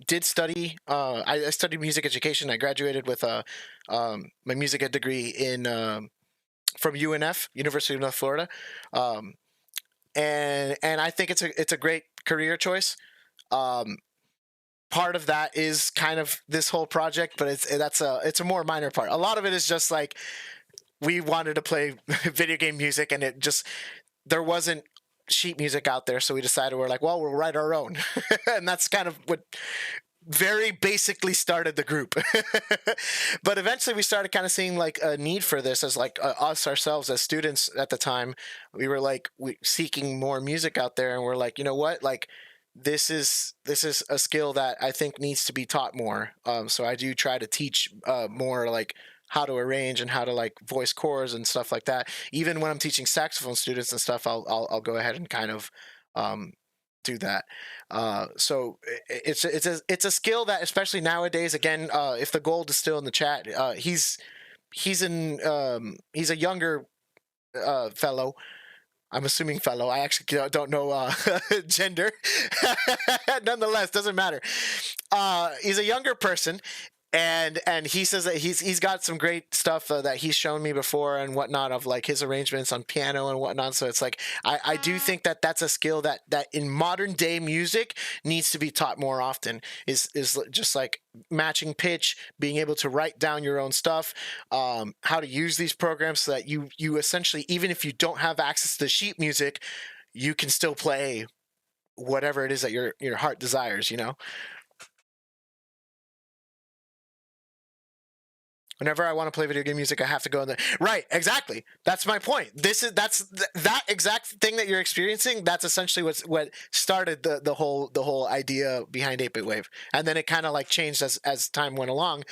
did study. I studied music education. I graduated with my music ed degree in from UNF, University of North Florida, and I think it's a great career choice. Part of that is kind of this whole project, but it's a more minor part. A lot of it is just like we wanted to play video game music, and there wasn't sheet music out there, so we decided we'll write our own, and that's kind of what very basically started the group. But eventually we started kind of seeing like a need for this as like us ourselves as students at the time. We were like seeking more music out there, and we're like, you know what, like this is a skill that I think needs to be taught more. So I do try to teach more like how to arrange and how to like voice chords and stuff like that. Even when I'm teaching saxophone students and stuff, I'll go ahead and kind of do that. So it's a skill that, especially nowadays, again, if the gold is still in the chat, he's a younger fellow. I'm assuming fellow. I actually don't know gender. Nonetheless, doesn't matter. He's a younger person, and he says that he's got some great stuff that he's shown me before and whatnot of like his arrangements on piano and whatnot. So it's like I do think that that's a skill that in modern day music needs to be taught more often. Is just like matching pitch, being able to write down your own stuff, how to use these programs so that you essentially, even if you don't have access to sheet music, you can still play whatever it is that your heart desires, you know. Whenever I want to play video game music, I have to go in there. Right, exactly. That's my point. That exact thing that you're experiencing. That's essentially what started the whole idea behind 8-Bit Wave, and then it kind of like changed as time went along.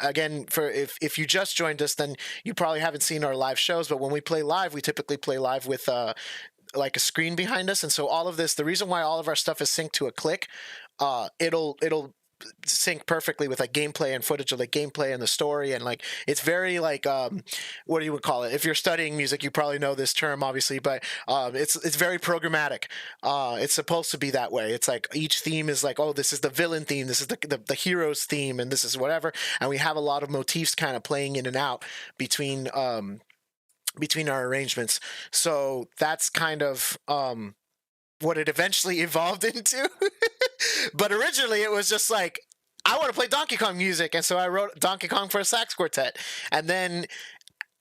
Again, for if you just joined us, then you probably haven't seen our live shows. But when we play live, we typically play live with like a screen behind us, and so all of this. The reason why all of our stuff is synced to a click, it'll sync perfectly with like gameplay and footage of like gameplay and the story, and like it's very like what do you would call it? If you're studying music, you probably know this term, obviously, but it's very programmatic. It's supposed to be that way. It's like each theme is like, oh, this is the villain theme, this is the hero's theme, and this is whatever, and we have a lot of motifs kind of playing in and out between our arrangements. So that's kind of what it eventually evolved into. But originally it was just like, I want to play Donkey Kong music, and so I wrote Donkey Kong for a sax quartet, and then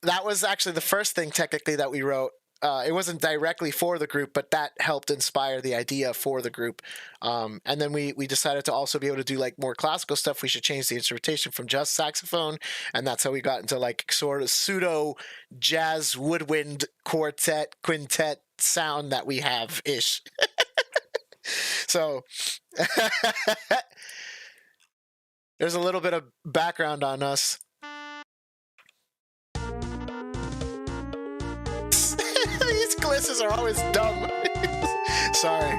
that was actually the first thing technically that we wrote. It wasn't directly for the group, but that helped inspire the idea for the group. And then we decided to also be able to do like more classical stuff. We should change the instrumentation from just saxophone, and that's how we got into like sort of pseudo jazz woodwind quartet quintet sound that we have ish. So there's a little bit of background on us. These glisses are always dumb. Sorry.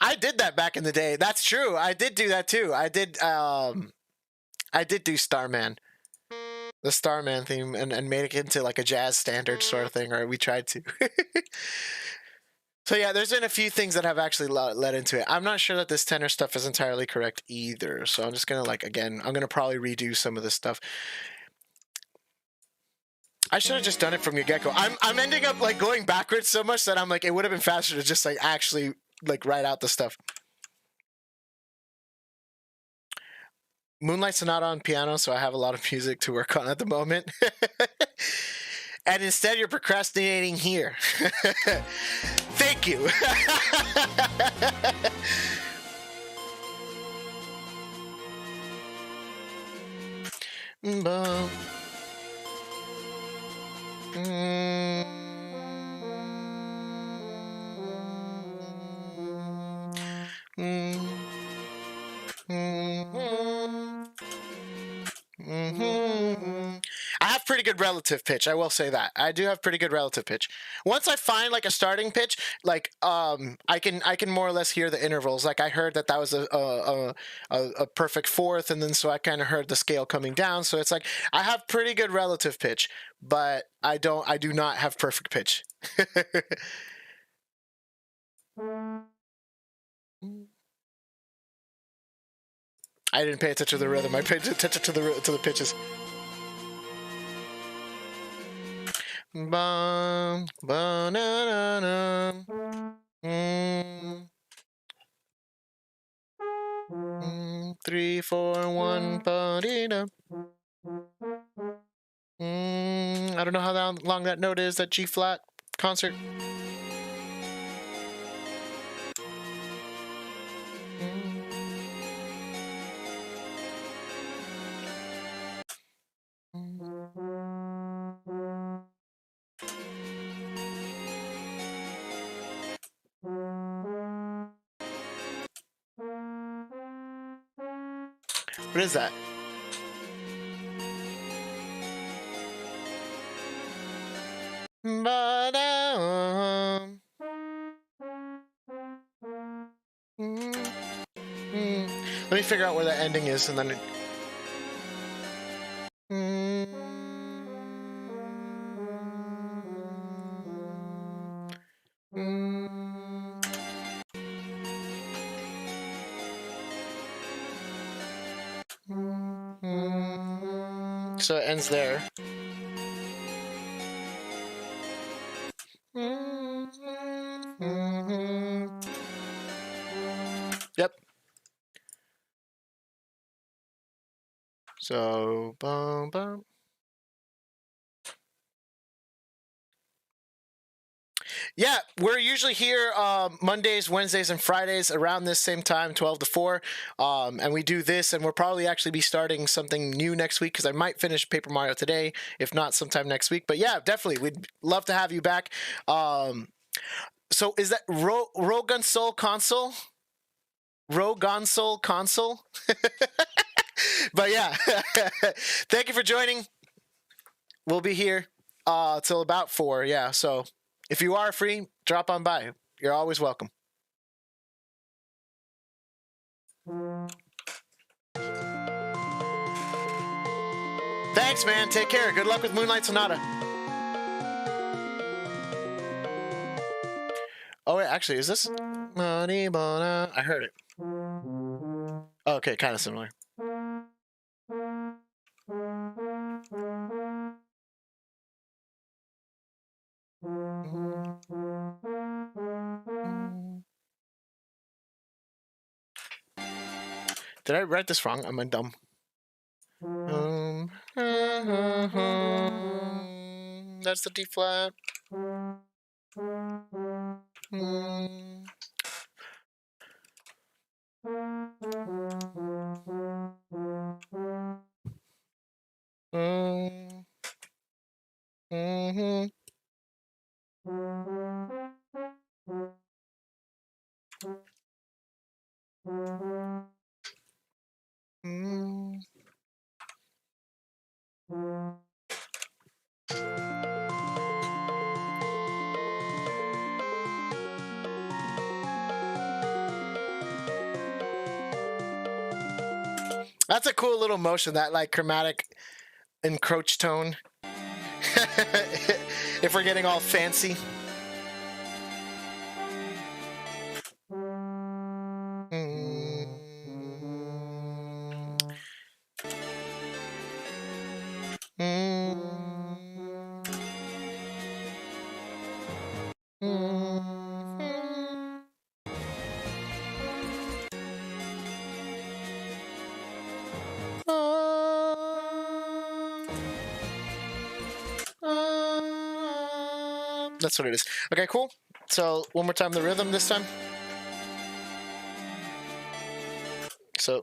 I did that back in the day. That's true. I did do that too. I did do Starman, the Starman theme, and made it into like a jazz standard sort of thing, or we tried to. So yeah, there's been a few things that have actually led into it. I'm not sure that this tenor stuff is entirely correct either. So I'm just gonna I'm gonna probably redo some of this stuff. I should have just done it from the get-go. I'm ending up like going backwards so much that I'm like, it would have been faster to just like actually like write out the stuff. Moonlight Sonata on piano, so I have a lot of music to work on at the moment. And instead you're procrastinating here. Thank you. I have pretty good relative pitch. I will say that I do have pretty good relative pitch. Once I find like a starting pitch, like I can more or less hear the intervals. Like I heard that was a perfect fourth, and then so I kind of heard the scale coming down. So it's like I have pretty good relative pitch, but I do not have perfect pitch. I didn't pay attention to the rhythm. I paid attention to the pitches. Ba, ba, na, na, na. 3, 4, 1, ba-dee-da. I don't know how long that note is, that G flat concert. What is that? Let me figure out where that ending is, and then it... So it ends there. Yep. So, bum, bum. Yeah, we're usually here Mondays, Wednesdays, and Fridays around this same time, 12 to 4. And we do this, and we'll probably actually be starting something new next week because I might finish Paper Mario today, if not sometime next week. But yeah, definitely, we'd love to have you back. So is that Rogonsol console? Rogonsol console? But yeah, thank you for joining. We'll be here till about 4. Yeah, so if you are free, drop on by. You're always welcome. Thanks, man. Take care. Good luck with Moonlight Sonata. Oh, wait, actually, is this? I heard it. Okay, kind of similar. Did I write this wrong? Am I dumb? That's the D flat. That's a cool little motion, that like chromatic encroach tone. If we're getting all fancy. That's what it is. Okay, cool. So one more time the rhythm this time. So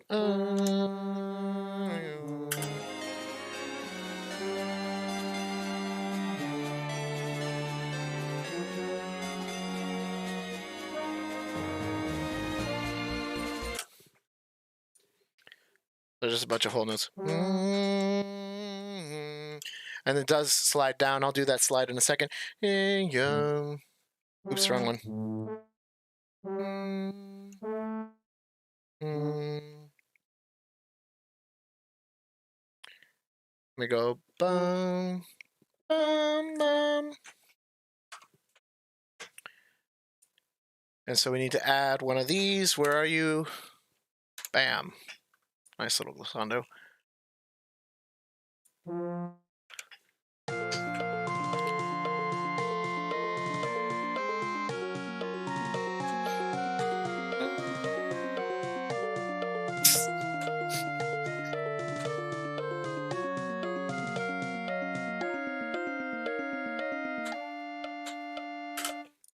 there's just a bunch of whole notes. And it does slide down. I'll do that slide in a second. Oops, wrong one. We go bum, bum, bum. And so we need to add one of these. Where are you? Bam. Nice little glissando.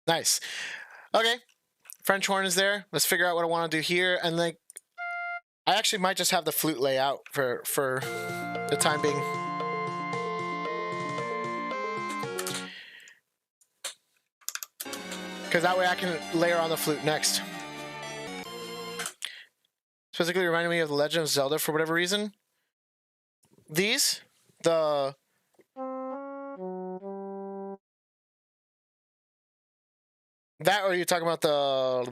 Nice. Okay. French horn is there. Let's figure out what I want to do here. And like, I actually might just have the flute lay out for the time being. Because that way I can layer on the flute next. Specifically reminding me of The Legend of Zelda for whatever reason. These, that, or are you talking about the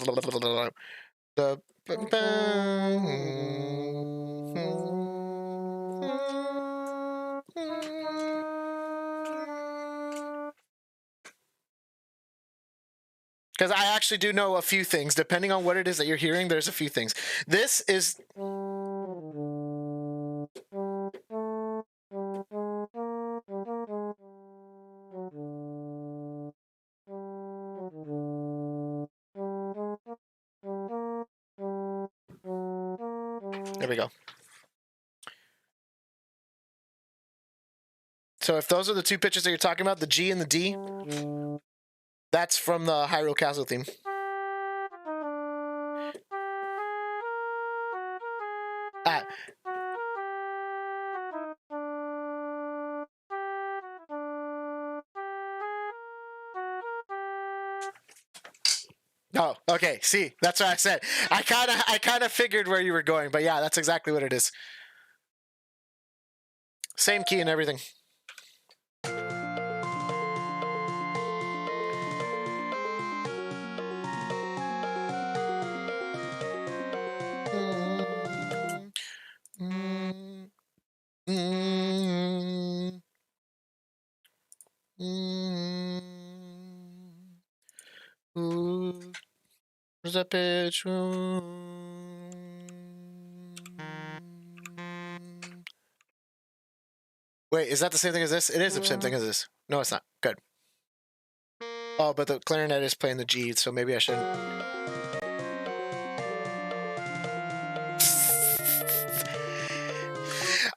because I actually do know a few things. Depending on what it is that you're hearing, there's a few things. This is... There we go. So if those are the two pitches that you're talking about, the G and the D, that's from the Hyrule Castle theme. Oh, okay. See, that's what I said. I kind of figured where you were going, but yeah, that's exactly what it is. Same key and everything. Where's that pitch? Wait, is that the same thing as this? It is the same thing as this. No, it's not. Good. Oh, but the clarinet is playing the G, so maybe I shouldn't.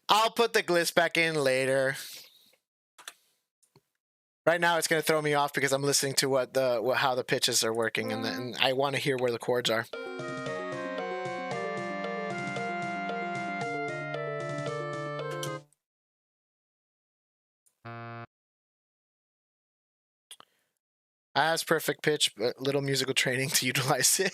I'll put the gliss back in later. Right now, it's going to throw me off because I'm listening to how the pitches are working, and I want to hear where the chords are. As perfect pitch, but little musical training to utilize it.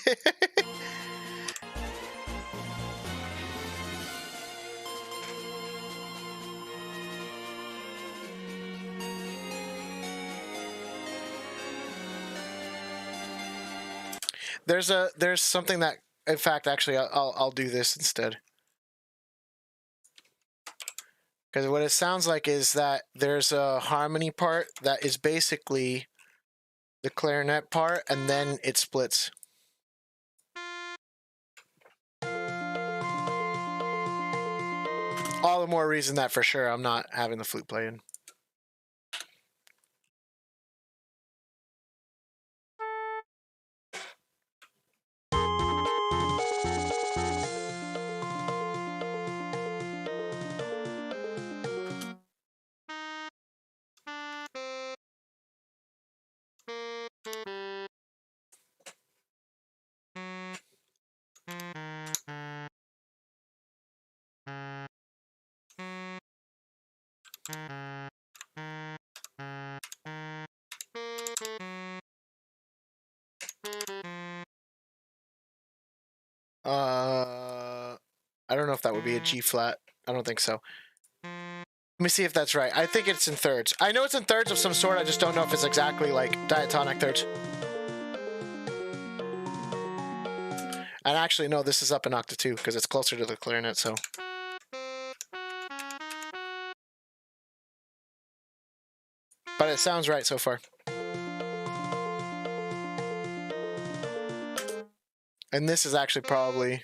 There's something that, in fact, actually, I'll do this instead. Because what it sounds like is that there's a harmony part that is basically the clarinet part, and then it splits. All the more reason that for sure I'm not having the flute playing. I don't know if that would be a G flat. I don't think so. Let me see if that's right. I think it's in thirds. I know it's in thirds of some sort. I just don't know if it's exactly like diatonic thirds. And actually, no, this is up an octave too because it's closer to the clarinet. So. But it sounds right so far. And this is actually probably...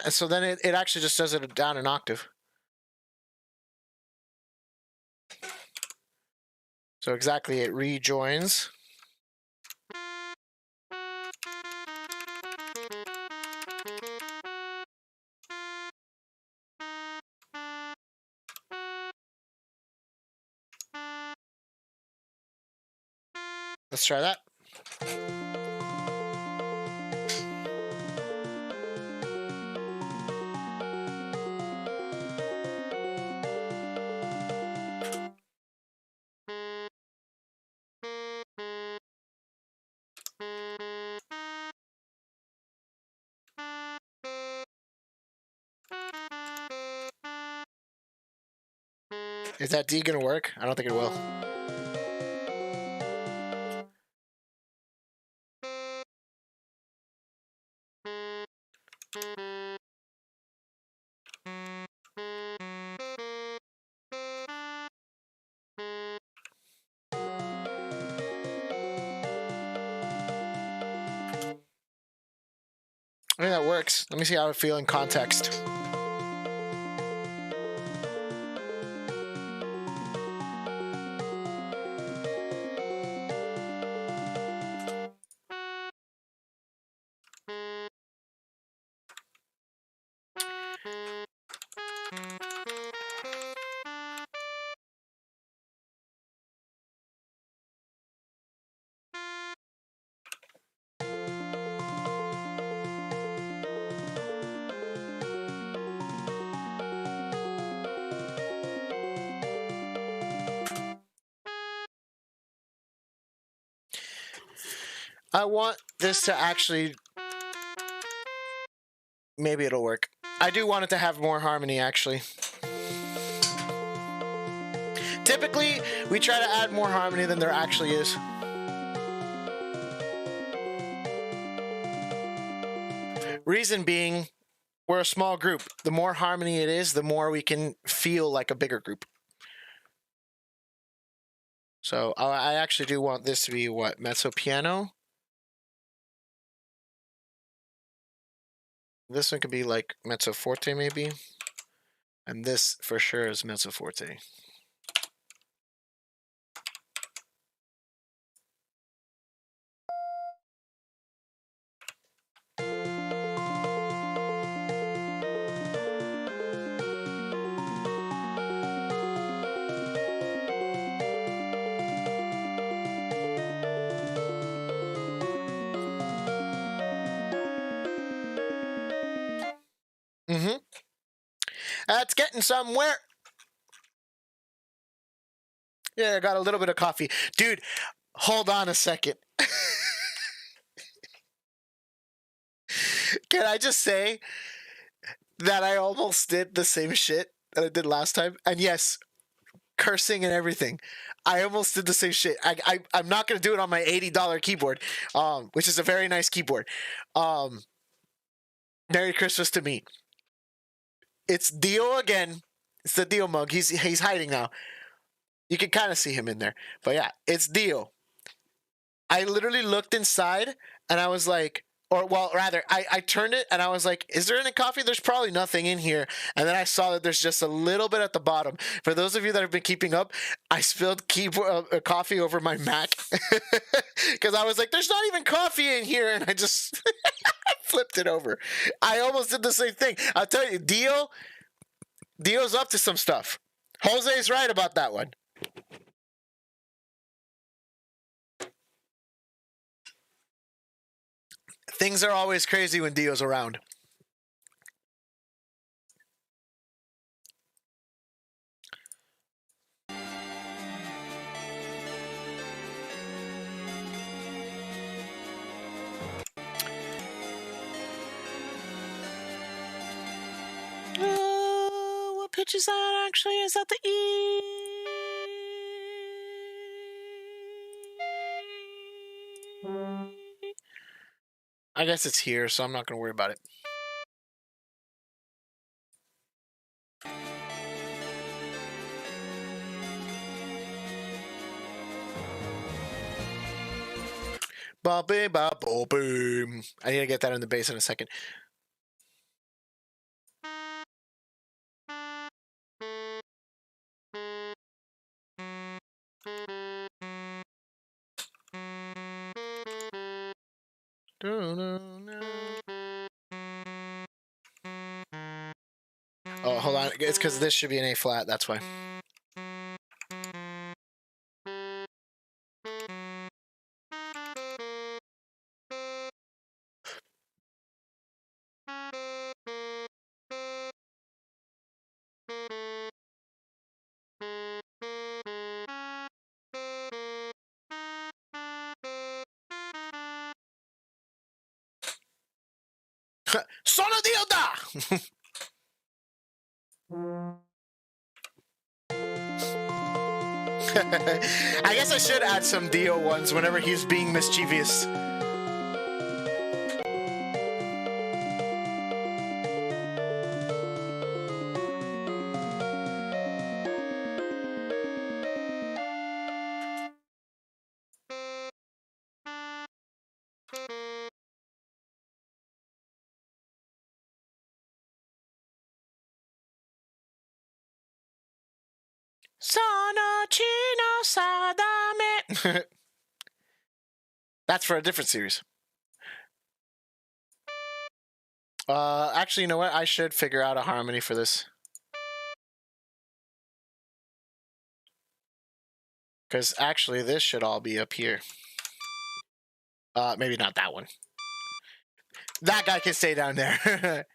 And so then it actually just does it down an octave. So exactly, it rejoins. Let's try that. Is that D gonna work? I don't think it will. I think that works. Let me see how I feel in context. I want this to actually... Maybe it'll work. I do want it to have more harmony, actually. Typically, we try to add more harmony than there actually is. Reason being, we're a small group. The more harmony it is, the more we can feel like a bigger group. So I actually do want this to be, what, mezzo piano? This one could be like mezzo forte, maybe. And this, for sure, is mezzo forte. That's getting somewhere. Yeah, I got a little bit of coffee. Dude, Hold on a second. Can I just say that I almost did the same shit that I did last time? And yes, cursing and everything. I almost did the same shit. I'm not going to do it on my $80 keyboard, which is a very nice keyboard. Merry Christmas to me. It's Dio again. It's the Dio mug. He's hiding now. You can kind of see him in there. But yeah, it's Dio. I literally looked inside and I was like, or well, rather, I turned it and I was like, is there any coffee? There's probably nothing in here. And then I saw that there's just a little bit at the bottom. For those of you that have been keeping up, I spilled coffee over my Mac because I was like, there's not even coffee in here. And I just flipped it over. I almost did the same thing. I'll tell you, Dio's up to some stuff. Jose's right about that one. Things are always crazy when Dio's around. What pitch is that actually? Is that the E? I guess it's here, so I'm not going to worry about it. Boom. I need to get that in the bass in a second. Oh, hold on. It's because this should be an A flat. That's why. Sono Dioda! I guess I should add some Dio ones whenever he's being mischievous. Sono Chino Sadame. That's for a different series. Actually, you know what? I should figure out a harmony for this. Because actually, this should all be up here. Maybe not that one. That guy can stay down there.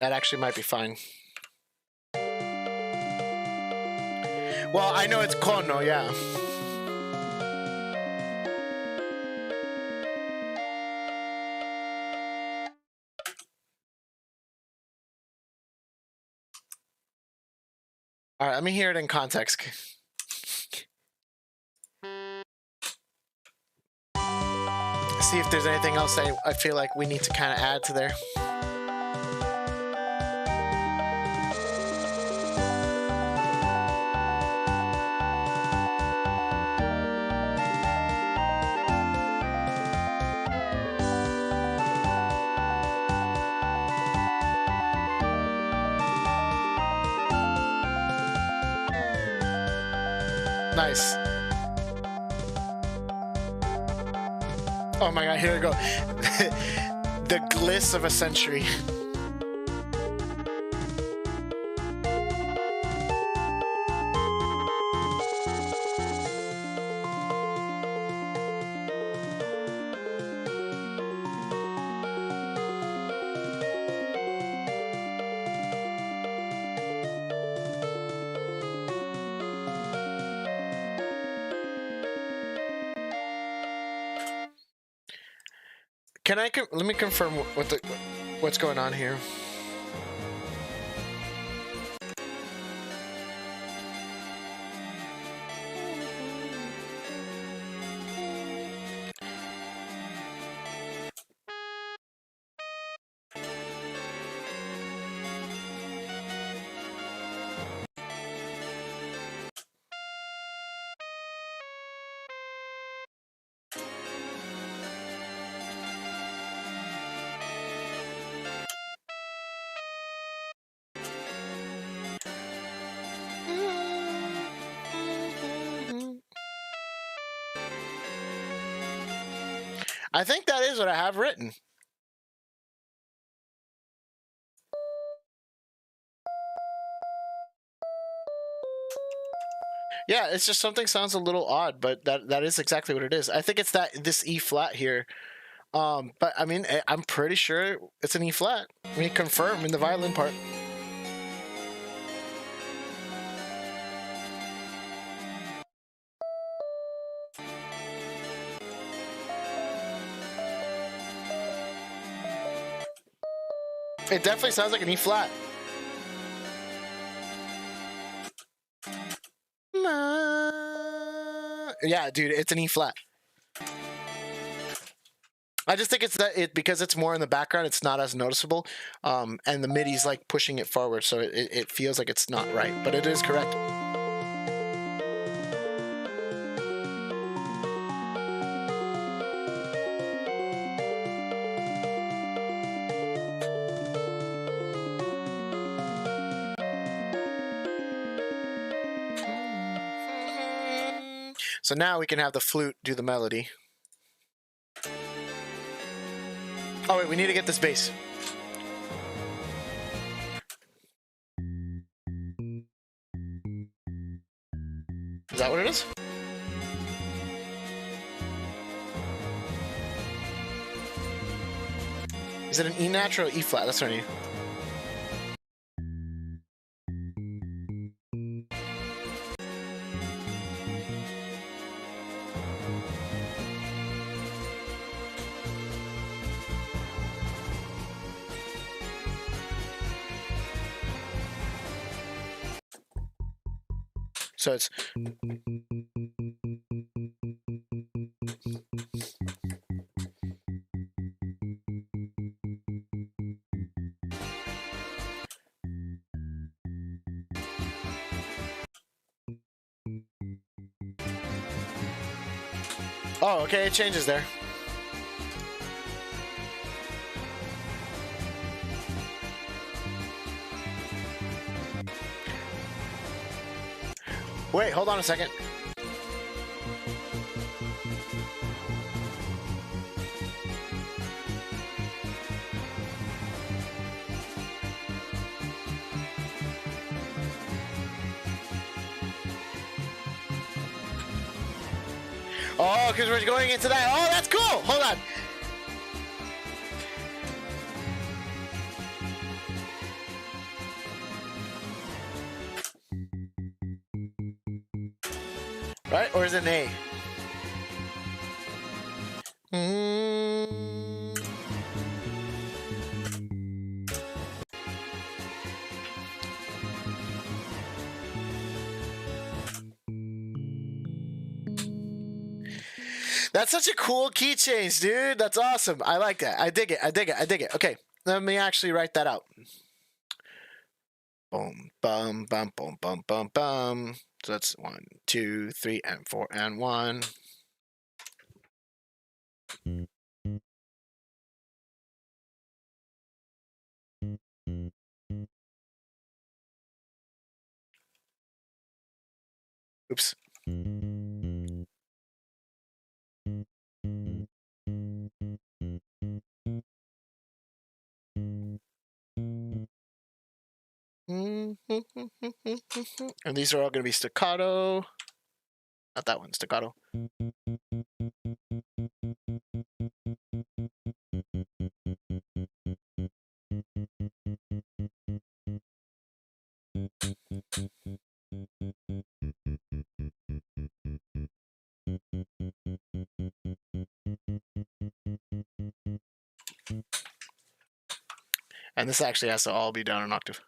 That actually might be fine. Well, I know it's cono, yeah. All right, let me hear it in context. See if there's anything else I feel like we need to kind of add to there. Nice. Oh my god, here we go. The gliss of a century. Can I let me confirm what's going on here. I think that is what I have written. Yeah, it's just something sounds a little odd, but that is exactly what it is. I think it's this E flat here. But I mean, I'm pretty sure it's an E flat. Let me confirm in the violin part. It definitely sounds like an E flat. Yeah, dude, it's an E flat. I just think it's because it's more in the background, it's not as noticeable, and the MIDI's like pushing it forward, so it feels like it's not right, but it is correct. So now we can have the flute do the melody. Oh wait, we need to get this bass. Is that what it is? Is it an E natural or E flat? That's what I need. So it's oh, okay, it changes there. Wait, hold on a second. Oh, because we're going into that. Oh, that's cool. Hold on. Right? Or is it an A? That's such a cool key change, dude. That's awesome. I like that. I dig it. I dig it. I dig it. Okay, let me actually write that out. Boom, bum, bum, boom, bum, bum, bum. So that's 1, 2, 3, and 4, and 1. Oops. And these are all going to be staccato. Not that one, staccato. And this actually has to all be down an octave.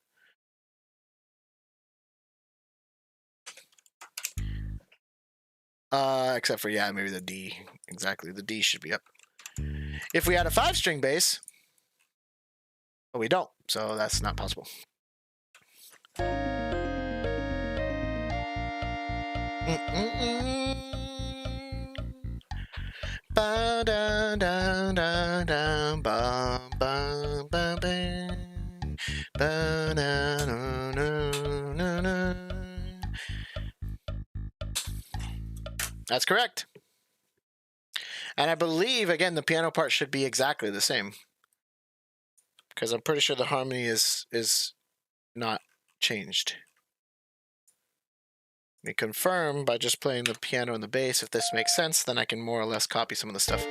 Except for, yeah, maybe the D. Exactly, the D should be up. If we had a 5-string bass, but we don't, so that's not possible. Ba da da da da ba ba ba ba ba na na na na na. That's correct. And I believe, again, the piano part should be exactly the same. Because I'm pretty sure the harmony is not changed. Let me confirm by just playing the piano and the bass. If this makes sense, then I can more or less copy some of the stuff.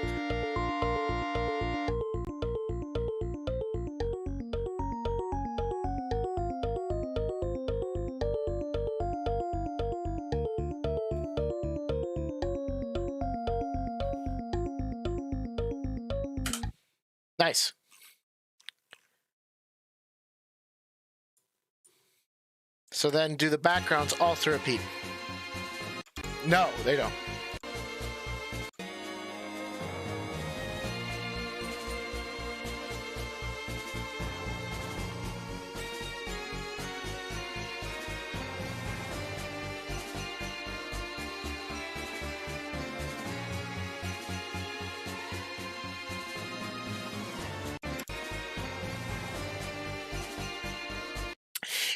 Nice. So then do the backgrounds all to repeat. No, they don't.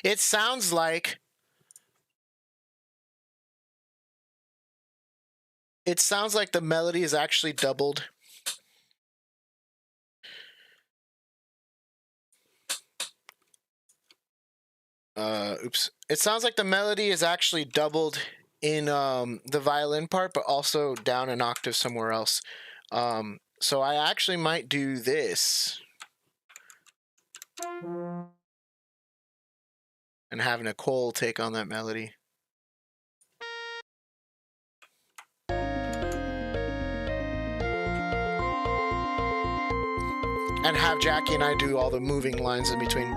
It sounds like the melody is actually doubled. Oops. It sounds like the melody is actually doubled in the violin part, but also down an octave somewhere else. So I actually might do this. And have Nicole take on that melody. And have Jackie and I do all the moving lines in between.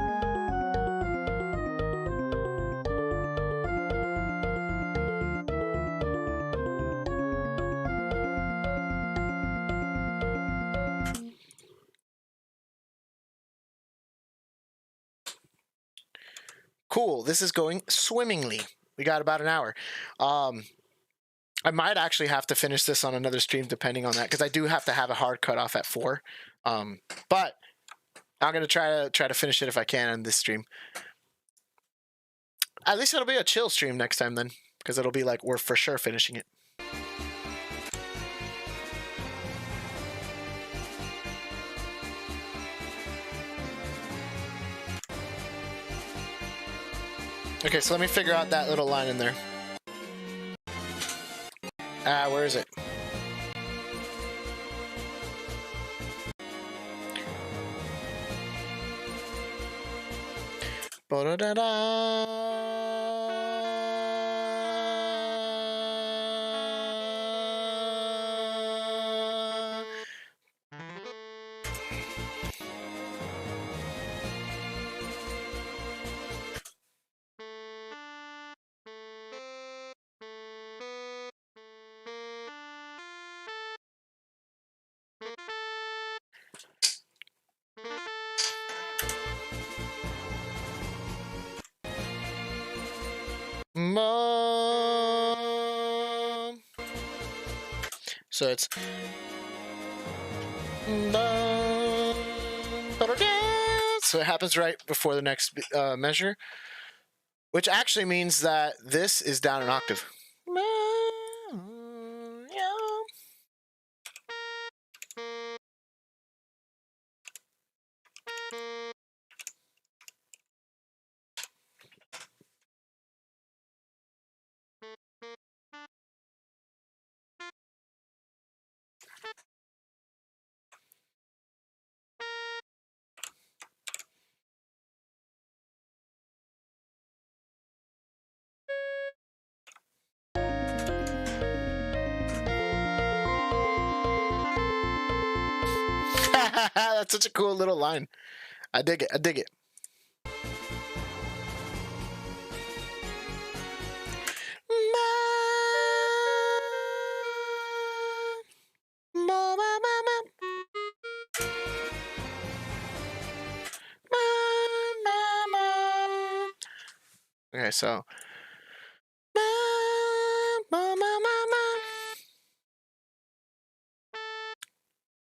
Cool, this is going swimmingly. We got about an hour. I might actually have to finish this on another stream depending on that, because I do have to have a hard cutoff at 4. But I'm gonna try to finish it if I can on this stream. At least it'll be a chill stream next time then, because it'll be like we're for sure finishing it. Okay, so let me figure out that little line in there. Where is it? Ba-da-da-da. Mom. So it's so it happens right before the next measure, which actually means that this is down an octave. That's such a cool little line. I dig it. I dig it. Okay, so.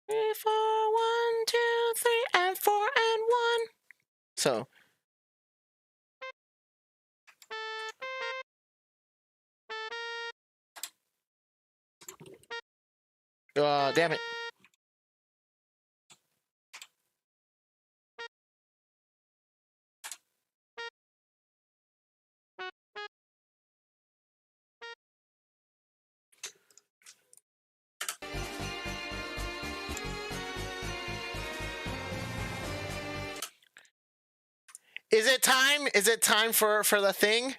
3, 4, 1, 2, 3, and 4, and 1. So. Damn it. Is it time? Is it time for the thing?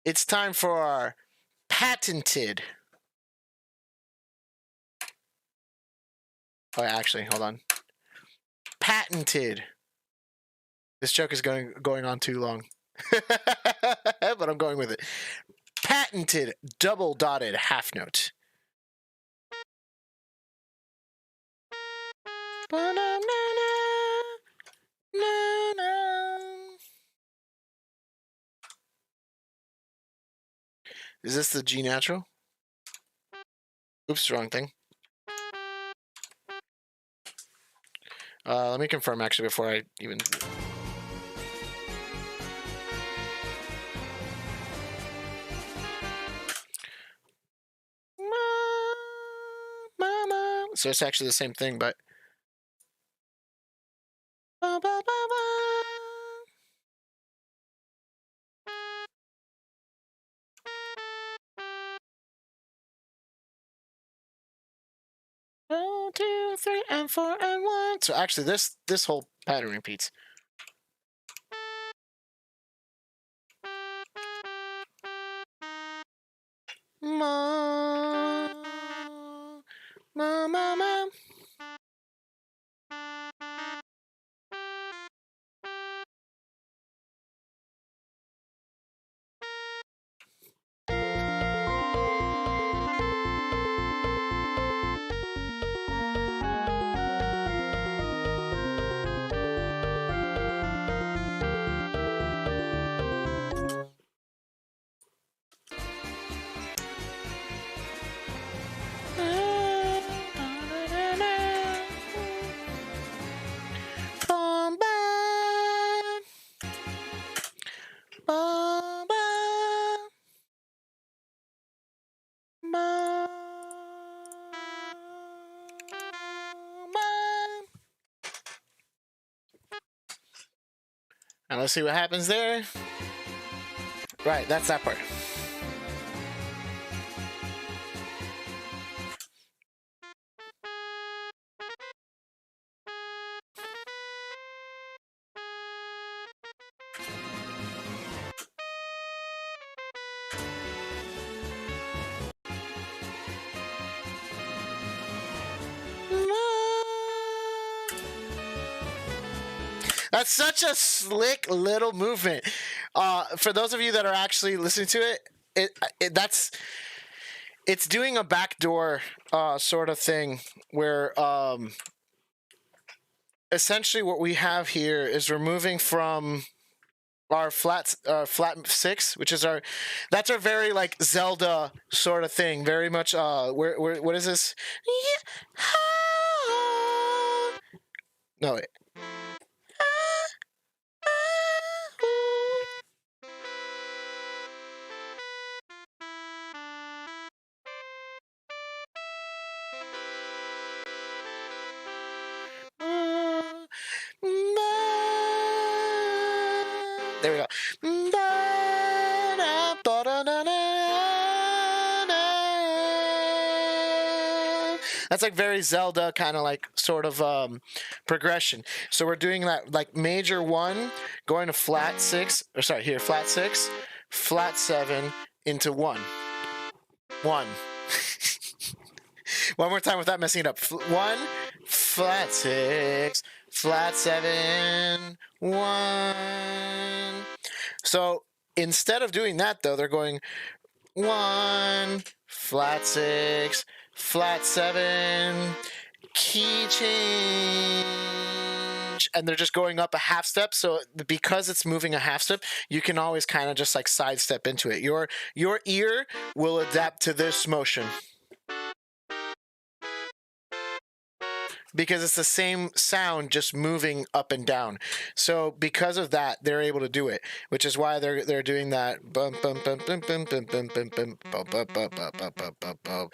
It's time for our patented. Oh, actually, hold on. Patented. This joke is going on too long. But I'm going with it. Patented double dotted half note. Is this the G natural? Oops, wrong thing. Let me confirm actually before I even. Mama. So it's actually the same thing, but. Ba, ba, ba, ba. One, 2, 3, and 4, and 1. So actually, this whole pattern repeats. Ma, ma, ma, ma. And let's see what happens there. Right, that's that part. That's such a slick little movement. For those of you that are actually listening to it's doing a backdoor sort of thing where essentially what we have here is we're moving from our flat 6, which is that's our very like Zelda sort of thing. Very much what is this? No, wait. There we go. That's like very Zelda kind of like sort of progression. So we're doing that like major 1 going to flat 6, or sorry, here flat 6, flat 7 into 1. 1. One more time without messing it up. 1, flat 6, flat 7, 1. So instead of doing that, though, they're going 1, flat 6, flat 7, key change, and they're just going up a half step. So because it's moving a half step, you can always kind of just like sidestep into it. Your ear will adapt to this motion because it's the same sound just moving up and down. So because of that, they're able to do it, which is why they're doing that bum bum bum bum bum bum bum bum bum bum bum bum bum bum bum.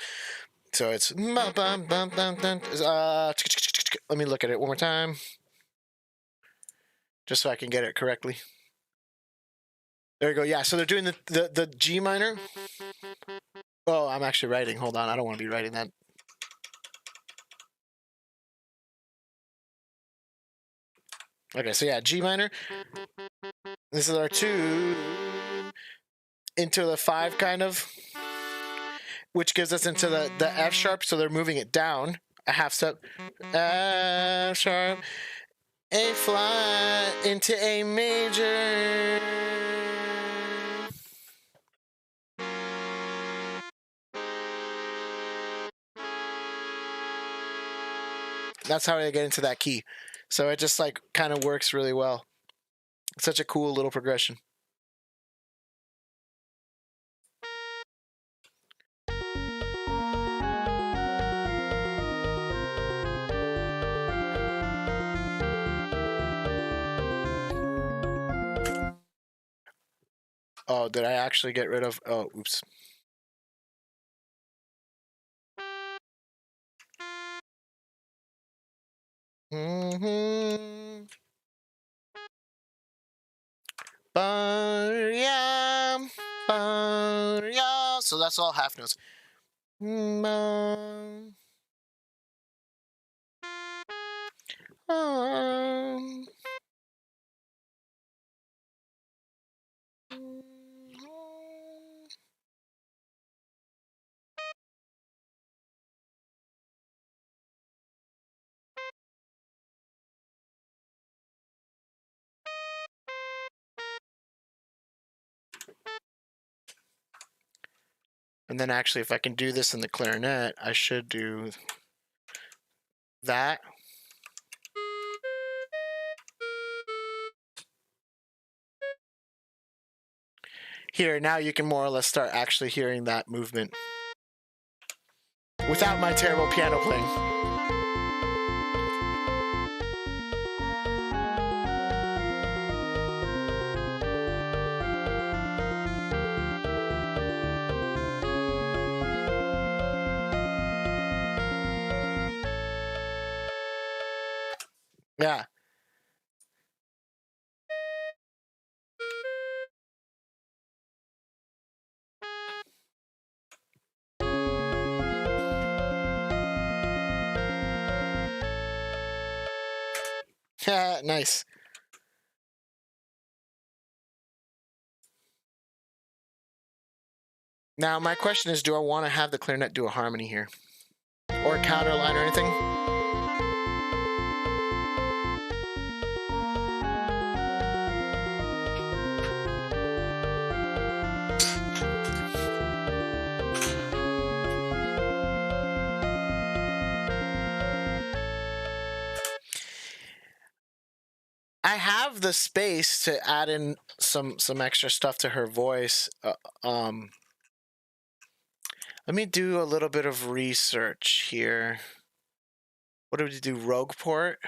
So it's bum bum bum bum bum. Let me look at it one more time, just so I can get it correctly. There you go. Yeah. So they're doing the G minor. Oh, I'm actually writing. Hold on. I don't want to be writing that. Okay, so yeah, G minor. This is our 2 into the 5 kind of, which gives us into the F sharp. So they're moving it down a half step. F sharp, A flat into A major. That's how they get into that key. So it just like kind of works really well. It's such a cool little progression. Oh, did I actually get rid of? Oh, oops. So that's all half notes. And then actually, if I can do this in the clarinet, I should do that. Here, now you can more or less start actually hearing that movement without my terrible piano playing. Yeah. Nice. Now, my question is, do I want to have the clarinet do a harmony here? Or a counter line or anything? I have the space to add in some extra stuff to her voice. Let me do a little bit of research here. What do we do? Rogue port?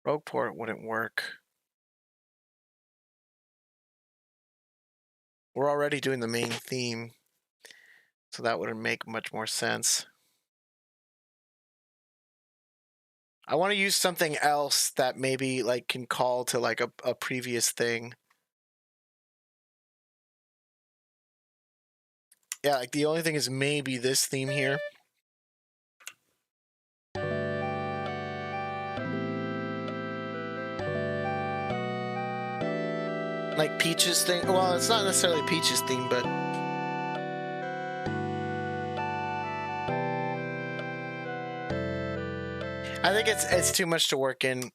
Rogue port wouldn't work. We're already doing the main theme, so that wouldn't make much more sense. I want to use something else that maybe like can call to like a previous thing. Yeah, like the only thing is maybe this theme here. Like Peach's thing. Well, it's not necessarily Peach's theme, but I think it's too much to work in,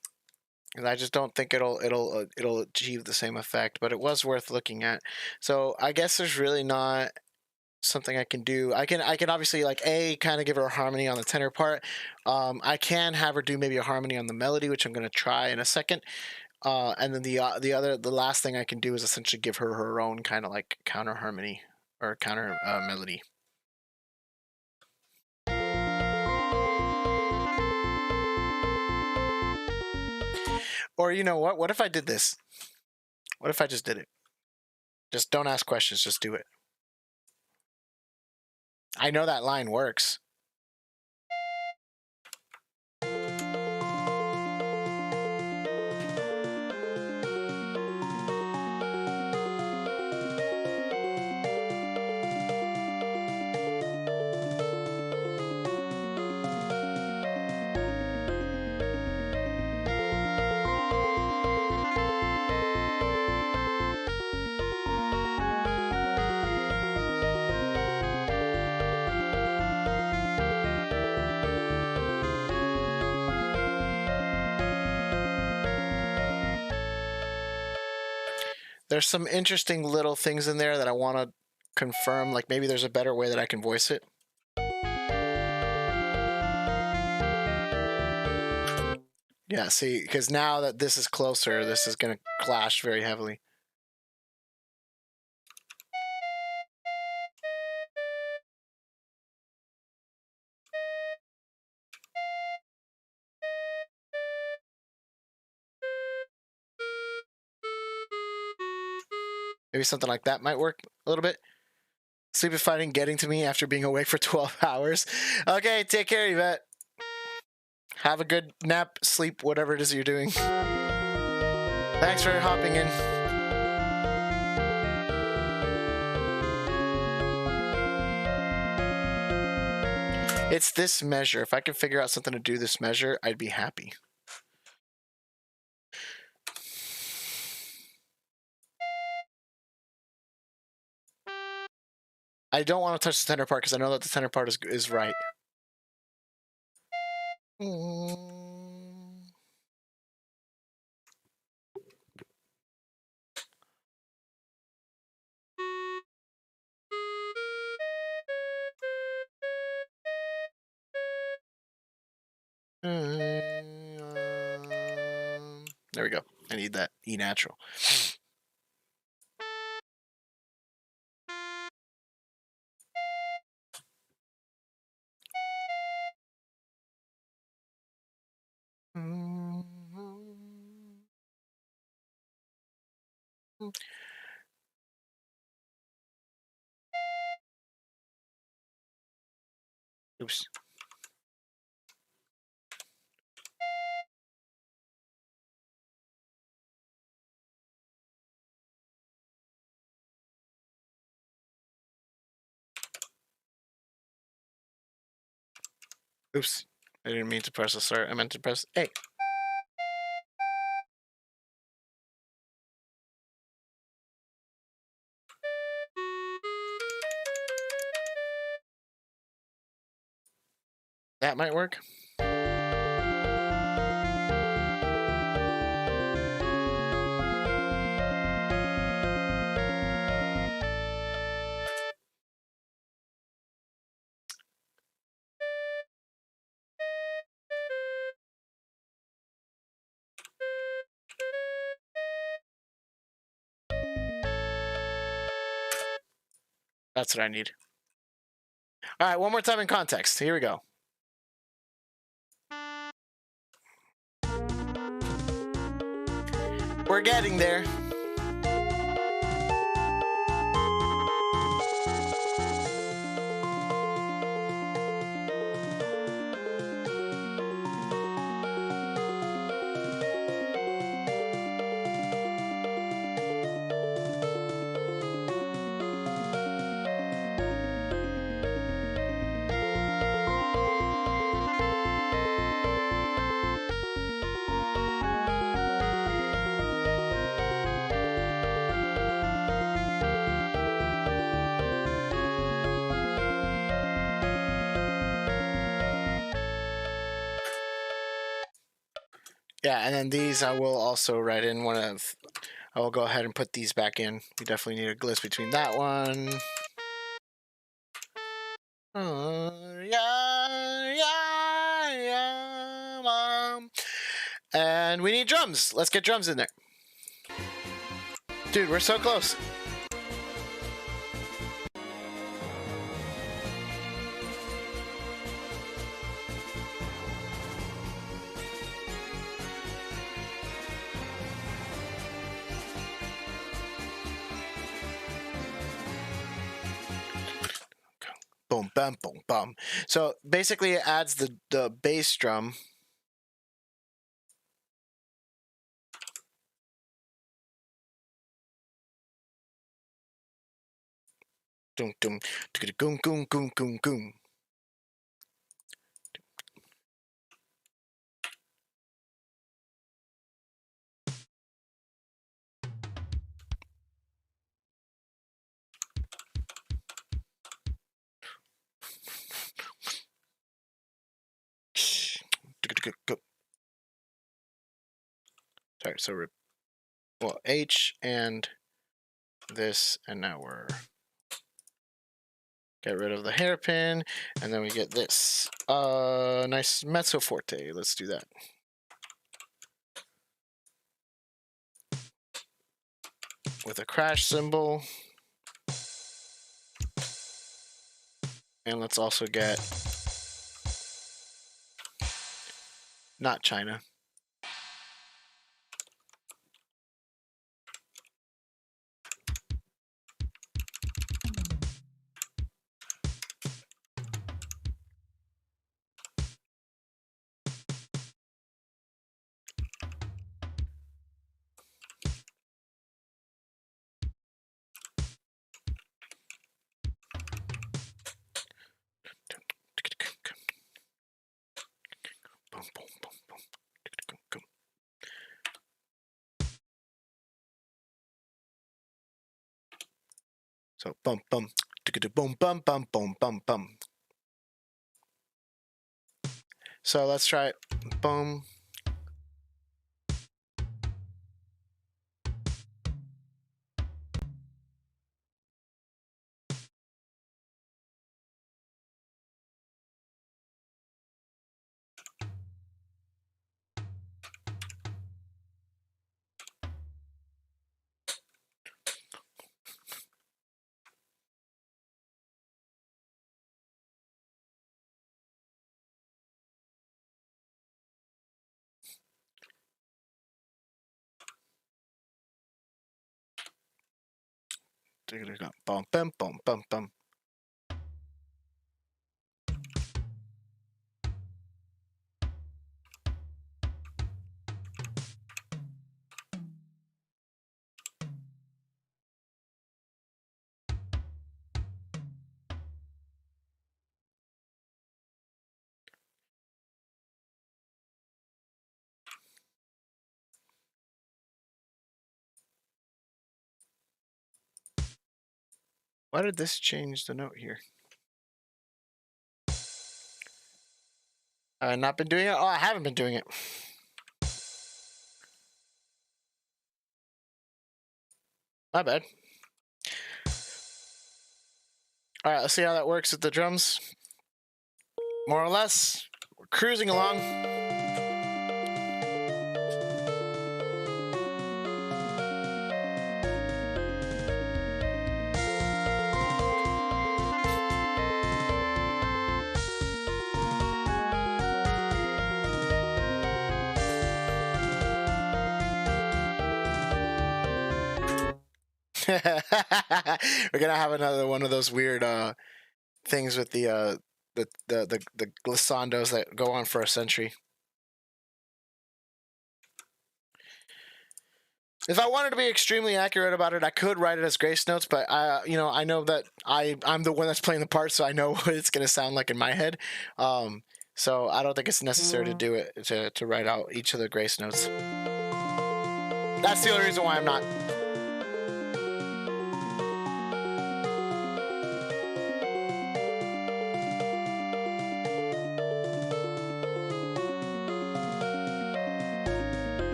and I just don't think it'll achieve the same effect. But it was worth looking at. So I guess there's really not something I can do. I can obviously like kind of give her a harmony on the tenor part. I can have her do maybe a harmony on the melody, which I'm gonna try in a second. And then the last thing I can do is essentially give her her own kind of like counter harmony or counter melody. Or you know what? What if I did this? What if I just did it? Just don't ask questions. Just do it. I know that line works. There's some interesting little things in there that I want to confirm. Like maybe there's a better way that I can voice it. Yeah, see, because now that this is closer, this is going to clash very heavily. Maybe something like that might work a little bit. Sleep fighting getting to me after being awake for 12 hours. Okay, take care, Yvette. Have a good nap, sleep, whatever it is you're doing. Thanks for hopping in. It's this measure. If I could figure out something to do this measure, I'd be happy. I don't want to touch the tenor part because I know that the tenor part is right. There we go. I need that E natural. Oops. Oops. I didn't mean to press the start. I meant to press A. That might work. That's what I need. All right, one more time in context. Here we go. We're getting there. Yeah, and then these I will also write in one of. I will go ahead and put these back in. We definitely need a gliss between that one. Yeah, yeah, yeah, mom. And we need drums. Let's get drums in there. Dude, we're so close. Boom, bam, boom, bum. So basically, it adds the bass drum. Dum dum, goom goom goom goom goom. Sorry, so we're well H and this, and now we're get rid of the hairpin, and then we get this nice mezzo forte. Let's do that. With a crash cymbal, and let's also get not China. So bum bum, boom bum bum bum bum bum. So let's try it. Boom. Bum bum bum bum bum. Why did this change the note here? Have I not been doing it? Oh, I haven't been doing it. My bad. All right, let's see how that works with the drums. More or less, we're cruising along. We're gonna have another one of those weird things with the glissandos that go on for a century. If I wanted to be extremely accurate about it, I could write it as grace notes, but I know that I'm the one that's playing the part, so I know what it's gonna sound like in my head. So I don't think it's necessary to do it to write out each of the grace notes. That's the only reason why I'm not.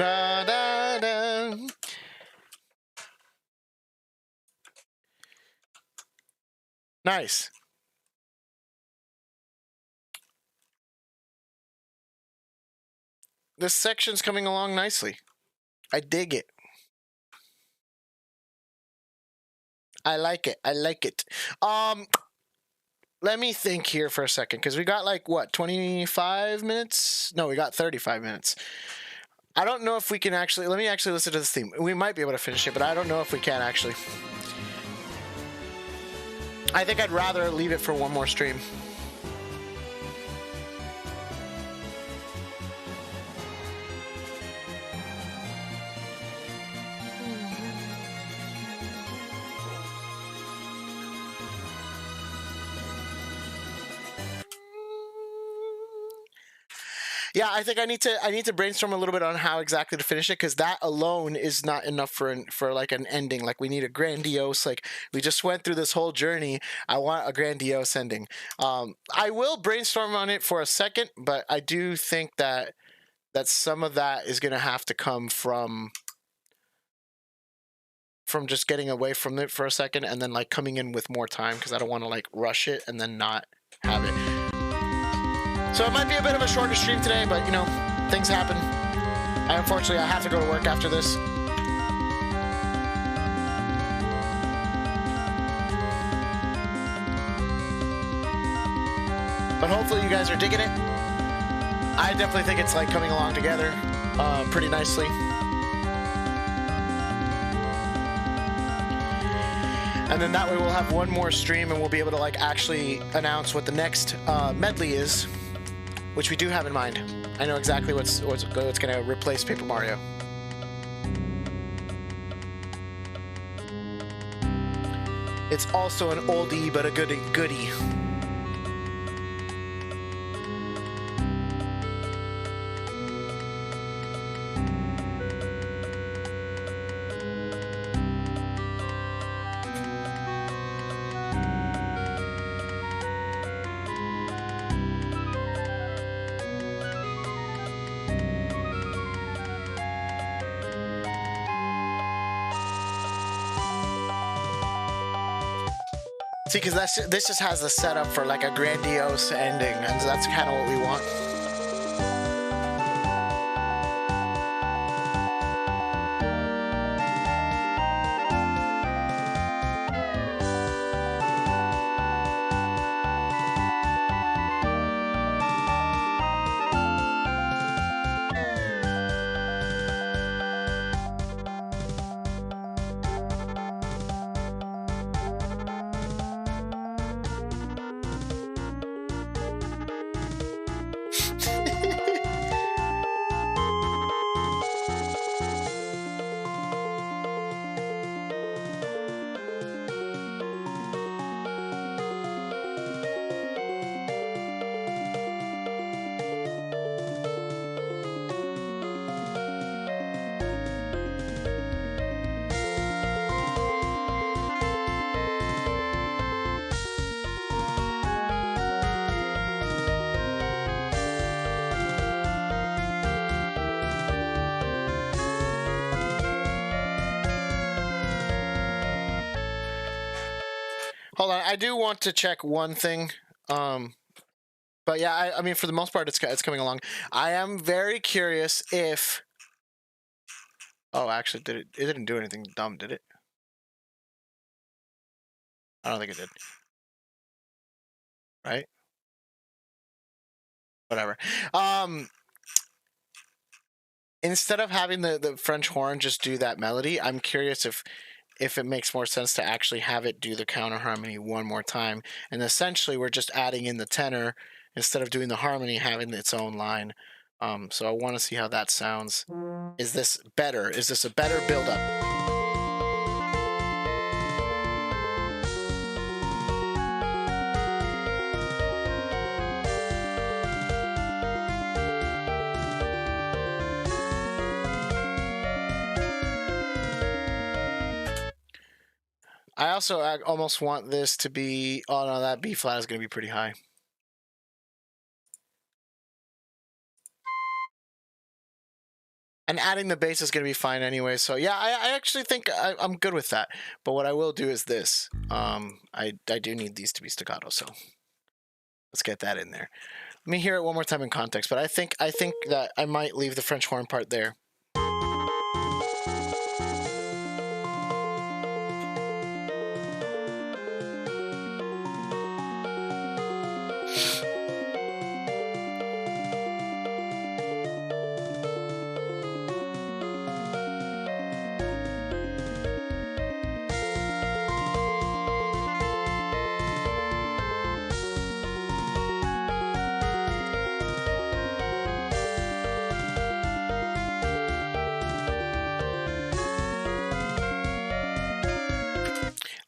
Da, da, da. Nice. This section's coming along nicely. I dig it. I like it. I like it. Let me think here for a second, because we got like, what, 25 minutes? No, we got 35 minutes. I don't know if we can actually... Let me actually listen to this theme. We might be able to finish it, but I don't know if we can actually. I think I'd rather leave it for one more stream. Yeah, I think I need to brainstorm a little bit on how exactly to finish it, because that alone is not enough for like an ending. Like, we need a grandiose, like, we just went through this whole journey. I want a grandiose ending. I will brainstorm on it for a second, but I do think that some of that is going to have to come from just getting away from it for a second and then like coming in with more time, because I don't want to like rush it and then not have it. So it might be a bit of a shorter stream today, but, you know, things happen. Unfortunately, I have to go to work after this. But hopefully you guys are digging it. I definitely think it's, like, coming along together pretty nicely. And then that way we'll have one more stream and we'll be able to, like, actually announce what the next medley is, which we do have in mind. I know exactly what's going to replace Paper Mario. It's also an oldie but a goodie. See, because this just has the setup for like a grandiose ending, and that's kind of what we want. Hold on, I do want to check one thing. But yeah, I mean, for the most part, it's coming along. I am very curious if... Oh, actually, it didn't do anything dumb, did it? I don't think it did. Right? Whatever. Instead of having the French horn just do that melody, I'm curious if it makes more sense to actually have it do the counter harmony one more time. And essentially, we're just adding in the tenor instead of doing the harmony, having its own line. So I want to see how that sounds. Is this better? Is this a better build-up? I also almost want this to be... Oh, no, that B flat is going to be pretty high. And adding the bass is going to be fine anyway. So yeah, I actually think I'm good with that. But what I will do is this. I do need these to be staccato, so let's get that in there. Let me hear it one more time in context. But I think that I might leave the French horn part there.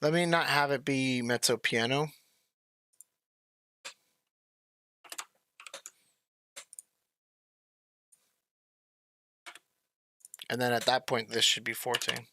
Let me not have it be mezzo piano. And then at that point, this should be forte.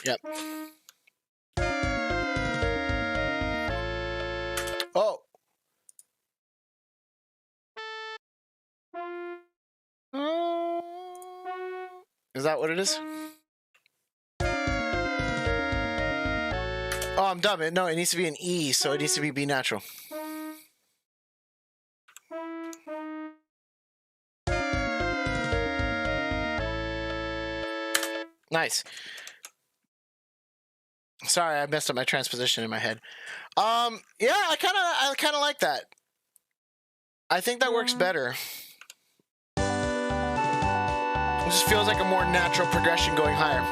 Yep. Oh. Is that what it is? Oh, I'm dumb. No, it needs to be an E, so it needs to be B natural. Nice. Sorry, I messed up my transposition in my head. Yeah, I kind of like that. I think that works better. It just feels like a more natural progression going higher.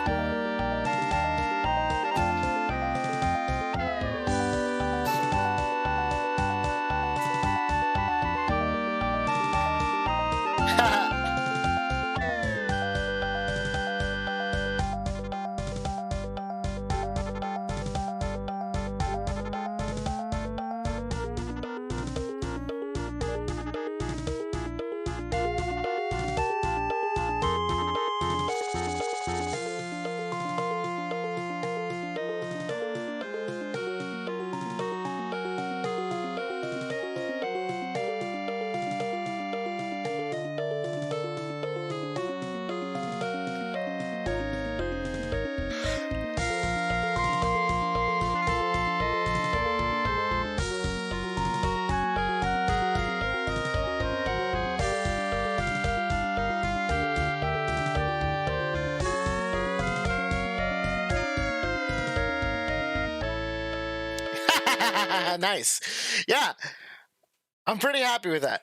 Nice. Yeah. I'm pretty happy with that.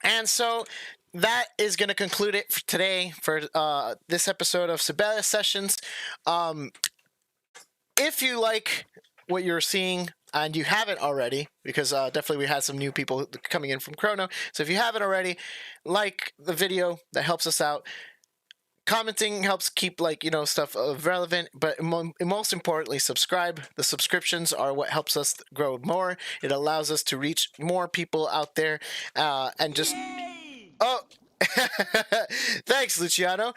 And so that is going to conclude it for today for this episode of Sibelius Sessions. If you like what you're seeing, and you haven't already, because definitely we had some new people coming in from Chrono. So if you haven't already, like the video, that helps us out. Commenting helps keep, stuff relevant, but most importantly, subscribe. The subscriptions are what helps us grow more. It allows us to reach more people out there, and just... Yay! Oh! Thanks, Luciano.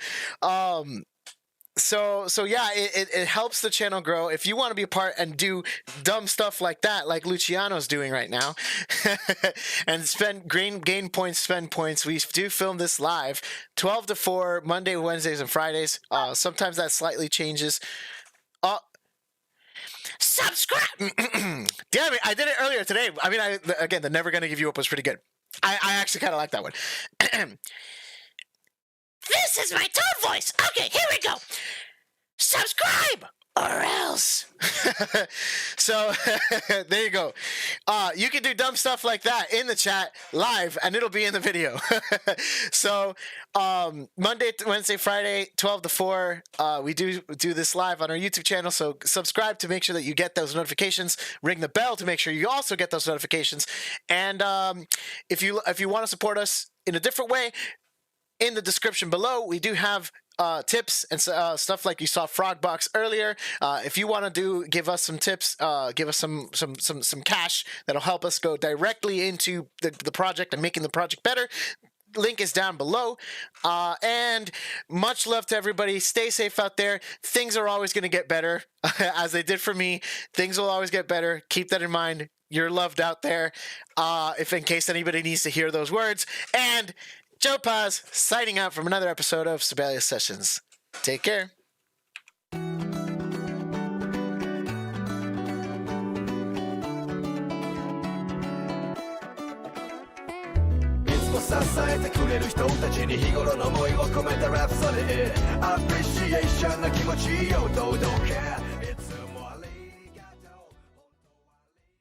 So yeah, it helps the channel grow. If you want to be a part and do dumb stuff like that, like Luciano's doing right now, and gain points, spend points, we do film this live, 12 to 4, Monday, Wednesdays, and Fridays. Sometimes that slightly changes. Subscribe! Damn it, I did it earlier today. I mean, again, the Never Gonna Give You Up was pretty good. I actually kind of like that one. This is my tone voice. Okay, here we go. Subscribe or else. So there you go. You can do dumb stuff like that in the chat live, and it'll be in the video. So Monday, Wednesday, Friday, 12 to 4, we do this live on our YouTube channel. So subscribe to make sure that you get those notifications. Ring the bell to make sure you also get those notifications. And if you want to support us in a different way, in the description below, we do have tips and stuff like you saw Frogbox earlier. If you want to give us some tips, give us some cash that'll help us go directly into the project and making the project better. Link is down below. And much love to everybody. Stay safe out there. Things are always going to get better, as they did for me. Things will always get better. Keep that in mind. You're loved out there. If in case anybody needs to hear those words. And Joe Paz signing out from another episode of Sibelius Sessions. Take care. 支えてくれる人たちに日頃の思いを込めたラプソディアプリシエーションの気持ちを堂々